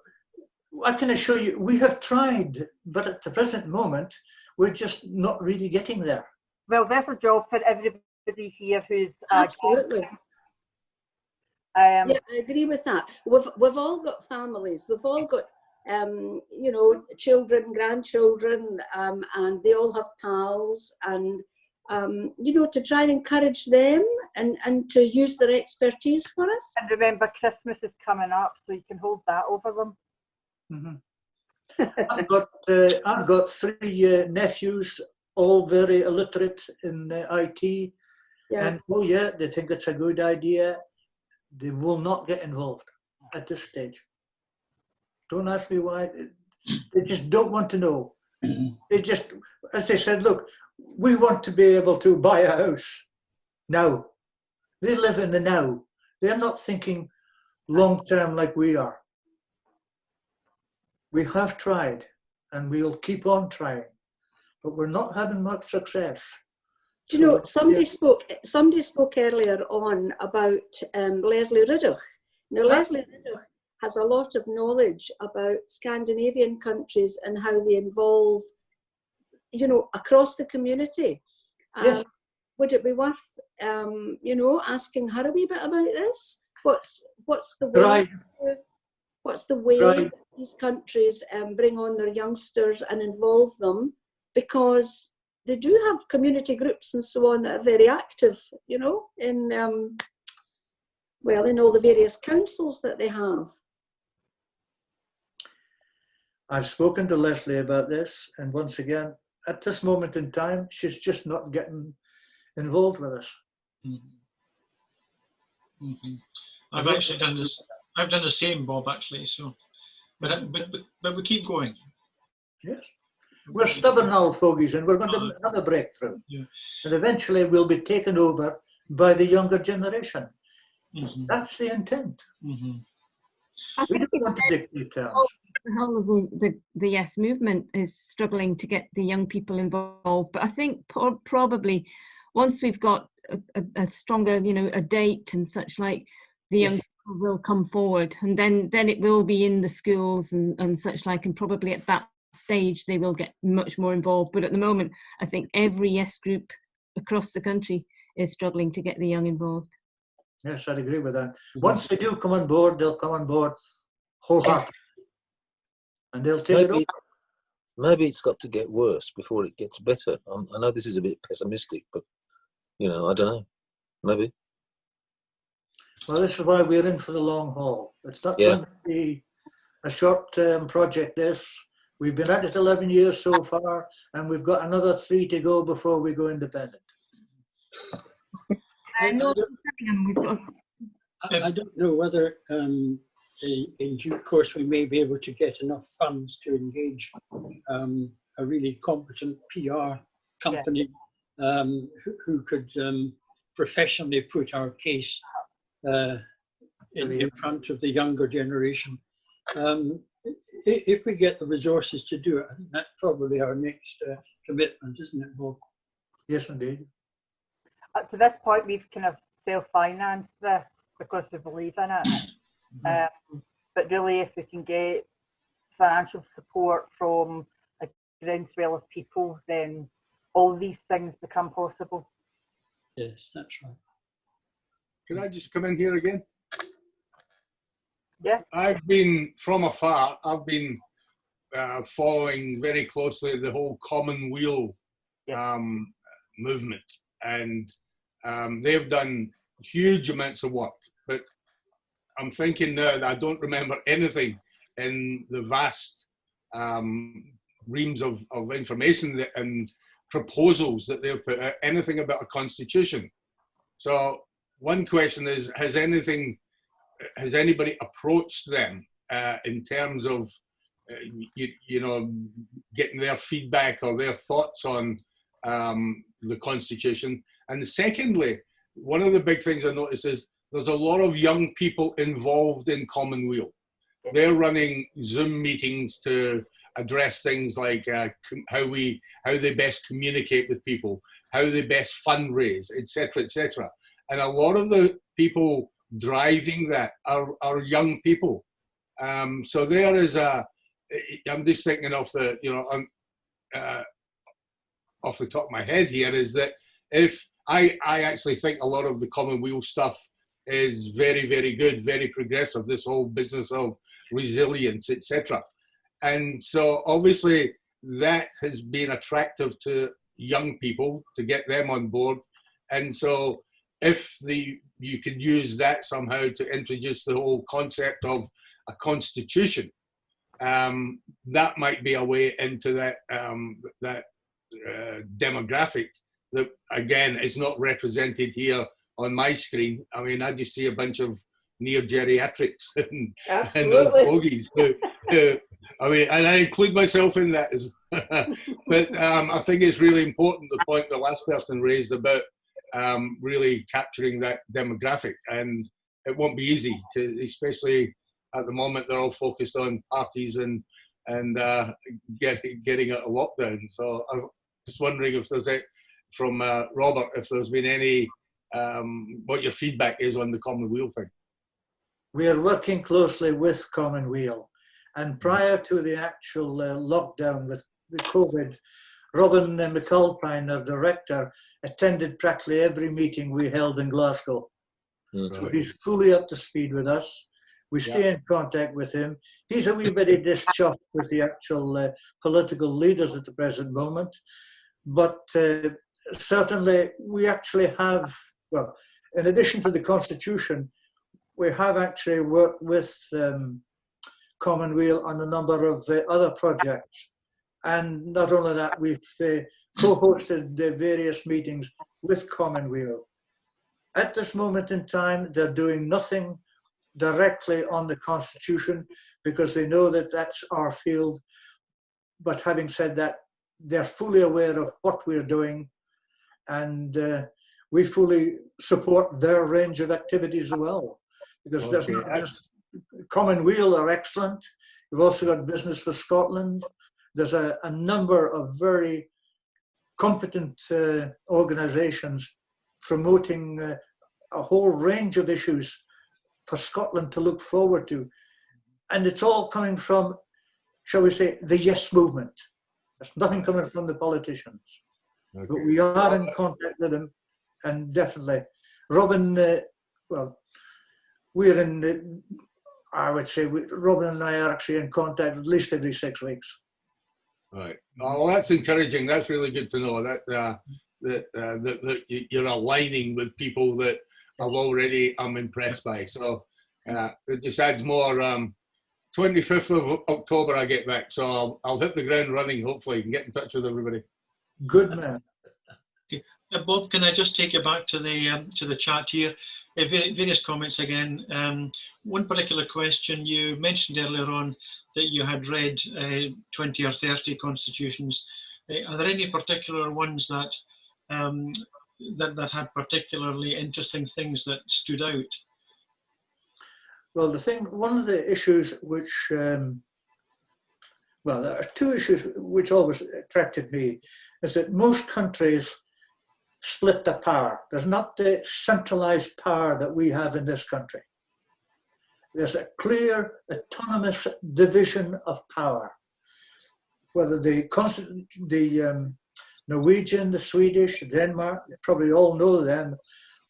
I can assure you, we have tried, but at the present moment, we're just not really getting there. Well, there's a job for everybody here who's absolutely. Yeah, I agree with that. We've all got families. We've all got you know, children, grandchildren, and they all have pals, and you know, to try and encourage them and to use their expertise for us. And remember, Christmas is coming up, so you can hold that over them. I've got 3 nephews, all very illiterate in IT, and oh yeah, they think it's a good idea. They will not get involved at this stage. Don't ask me why. They just don't want to know. They just, as they said, look, we want to be able to buy a house now. They live in the now. They're not thinking long term like we are. We have tried, and we'll keep on trying, but we're not having much success. Do you know, somebody spoke earlier on about Leslie Riddoch. Now, Leslie Riddoch has a lot of knowledge about Scandinavian countries and how they involve, you know, across the community. Yes. Would it be worth, you know, asking her a wee bit about this? What's the way? Right. What's the way Right. that these countries bring on their youngsters and involve them? Because they do have community groups and so on that are very active, you know, in well, in all the various councils that they have. I've spoken to Leslie about this, and once again, at this moment in time, she's just not getting involved with us. I've actually done this. I've done the same, Bob. Actually, so, but we keep going. Yes, we're stubborn now, fogies, and we're going to have a breakthrough, and eventually we'll be taken over by the younger generation. That's the intent. We don't want to dictate terms. The whole of the Yes movement is struggling to get the young people involved, but I think probably once we've got a stronger, you know, a date and such like, the young people will come forward, and then it will be in the schools and such like, and probably at that stage they will get much more involved. But at the moment, I think every Yes group across the country is struggling to get the young involved. Yes, I'd agree with that. Once they do come on board, they'll come on board wholeheartedly, and they'll take it up. Maybe it's got to get worse before it gets better. I know this is a bit pessimistic, but, you know, I don't know. Maybe. Well, this is why we're in for the long haul. It's not going to be a short-term project, this. We've been at it 11 years so far, and we've got another 3 to go before we go independent. I don't know whether in due course we may be able to get enough funds to engage a really competent PR company who could professionally put our case in front of the younger generation. If we get the resources to do it, I think that's probably our next commitment, isn't it, Bob? Yes, indeed. Up to this point, we've kind of self-financed this because we believe in it. But really, if we can get financial support from a groundswell of people, then all these things become possible. Yes, that's right. Can I just come in here again? Yeah. I've been, from afar, I've been following very closely the whole Commonweal movement, and they've done huge amounts of work, but I'm thinking now that I don't remember anything in the vast reams of information and proposals that they've put out, anything about a constitution. So one question is, has anybody approached them in terms of you know, getting their feedback or their thoughts on the constitution? And secondly, one of the big things I notice is there's a lot of young people involved in Commonweal. They're running Zoom meetings to address things like how they best communicate with people, how they best fundraise, etc., etc. And a lot of the people driving that are young people. So there is I'm just thinking off the off the top of my head here, is that if I actually think a lot of the Commonweal stuff is very, very good, very progressive, this whole business of resilience, etc. And so obviously that has been attractive to young people to get them on board. And so if you could use that somehow to introduce the whole concept of a constitution, that might be a way into that demographic that, again, is not represented here on my screen. I mean, I just see a bunch of near geriatrics and old fogies. I mean, and I include myself in that as but I think it's really important, the point the last person raised about really capturing that demographic, and it won't be easy, especially at the moment they're all focused on parties and getting out of lockdown. So I'm just wondering if there's from Robert, if there's been any what your feedback is on the Commonweal thing. We are working closely with Commonweal, and prior to the actual lockdown with the COVID, Robin McAlpine, our director, attended practically every meeting we held in Glasgow. So he's fully up to speed with us. We stay in contact with him. He's a wee bit dischuffed with the actual political leaders at the present moment, but certainly we actually have, well, in addition to the Constitution, we have actually worked with Commonweal on a number of other projects. And not only that, we've co-hosted the various meetings with Commonweal. At this moment in time, they're doing nothing directly on the Constitution because they know that that's our field. But having said that, they're fully aware of what we're doing, and we fully support their range of activities as well. Because there's not just Commonweal are excellent. We've also got Business for Scotland. There's a number of very competent organisations promoting a whole range of issues for Scotland to look forward to. And it's all coming from, shall we say, the yes movement. There's nothing coming from the politicians. But we are in contact with them, and definitely. Robin, well, we're in, I would say, Robin and I are actually in contact at least every 6 weeks. Right. Well, that's encouraging. That's really good to know that you're aligning with people that I've already impressed by. So it just adds more. 25th of October I get back, so I'll hit the ground running, hopefully, and get in touch with everybody. Good man. Okay. Bob, can I just take you back to the chat here? Various comments again. One particular question, you mentioned earlier on that you had read 20 or 30 constitutions. Are there any particular ones that that had particularly interesting things that stood out? Well, one of the issues which, well, there are two issues which always attracted me, is that most countries split the power. There's not the centralized power that we have in this country. There's a clear autonomous division of power. Whether the Norwegian, the Swedish, Denmark, you probably all know them,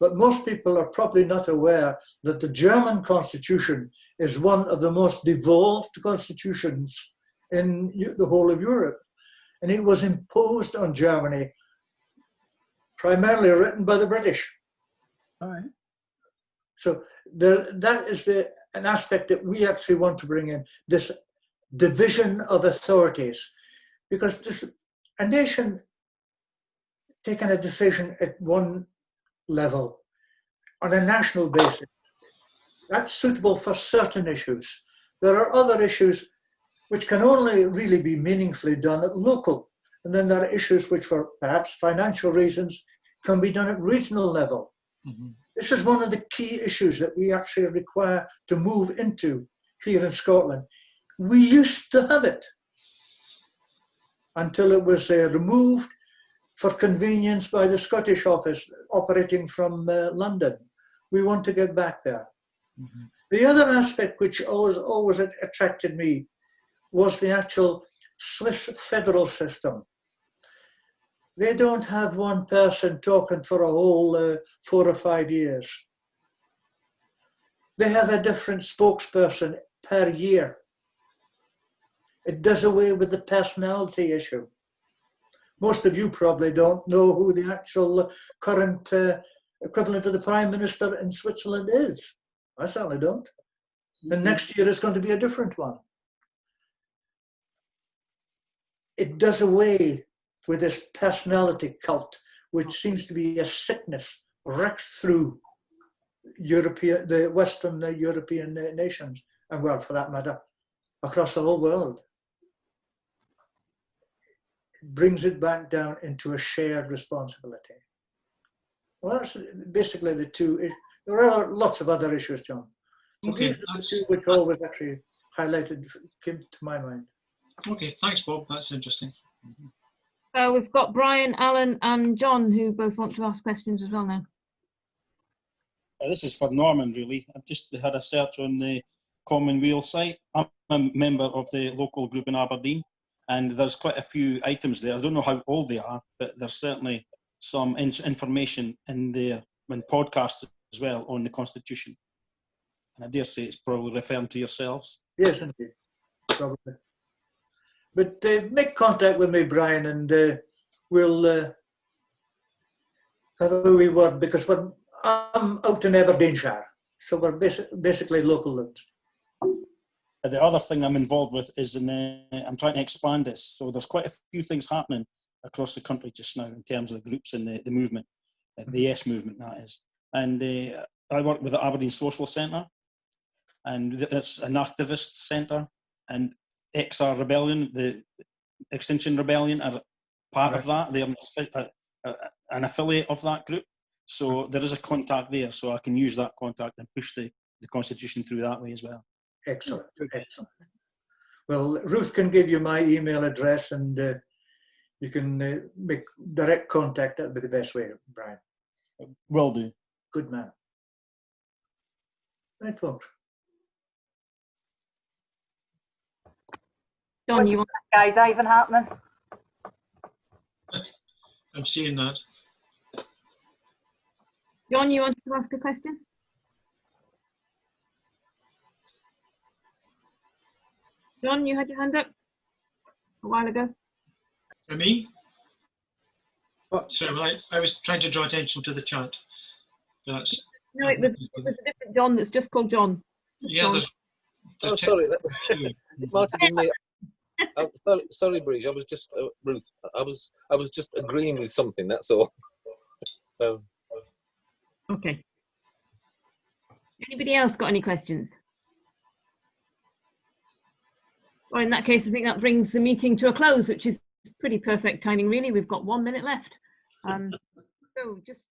but most people are probably not aware that the German constitution is one of the most devolved constitutions in the whole of Europe. And it was imposed on Germany, primarily written by the British. All right. So that is an aspect that we actually want to bring in, this division of authorities. Because a nation taking a decision at one level on a national basis, that's suitable for certain issues. There are other issues which can only really be meaningfully done at local. And then there are issues which, for perhaps financial reasons, can be done at regional level. This is one of the key issues that we actually require to move into here in Scotland. We used to have it until it was removed for convenience by the Scottish office operating from London. We want to get back there. The other aspect which always attracted me was the actual Swiss federal system. They don't have one person talking for a whole 4 or 5 years. They have a different spokesperson per year. It does away with the personality issue. Most of you probably don't know who the actual current equivalent of the Prime Minister in Switzerland is. I certainly don't. And next year is going to be a different one. It does away with this personality cult, which seems to be a sickness wrecked through the Western European nations, and well, for that matter, across the whole world. It brings it back down into a shared responsibility. Well, that's basically the two. There are lots of other issues, John. Okay, the two which always actually highlighted came to my mind. Okay, thanks, Bob. That's interesting. We've got Brian, Alan, and John who both want to ask questions as well now. This is for Norman, really. I've just had a search on the Commonweal site. I'm a member of the local group in Aberdeen, and there's quite a few items there. I don't know how old they are, but there's certainly some information in there, and podcasts as well, on the Constitution. And I dare say it's probably referring to yourselves. Yes, indeed, probably. But make contact with me, Brian, and we'll have a wee word, because I'm out in Aberdeenshire, so we're basically local loons. The other thing I'm involved with is I'm trying to expand this. So there's quite a few things happening across the country just now in terms of the groups and the movement, the Yes movement, that is. And I work with the Aberdeen Social Centre, and it's an activist centre, and XR Rebellion, the Extinction Rebellion, are part of that. They're an affiliate of that group. So there is a contact there, so I can use that contact and push the Constitution through that way as well. Excellent, excellent. Well, Ruth can give you my email address, and you can make direct contact. That would be the best way, Brian. Will do. Good man. Right, folks. John, you want that skydiving happening? I'm seeing that. John, you wanted to ask a question? John, you had your hand up a while ago. For me? So I was trying to draw attention to the chat. That's, no, it was a different John that's just called John. Just yeah. John. Oh, sorry. It might have been me. Sorry, Bridge. I was just Ruth. I was just agreeing with something. That's all. Okay. Anybody else got any questions? Well, in that case, I think that brings the meeting to a close, which is pretty perfect timing, really. We've got 1 minute left. So just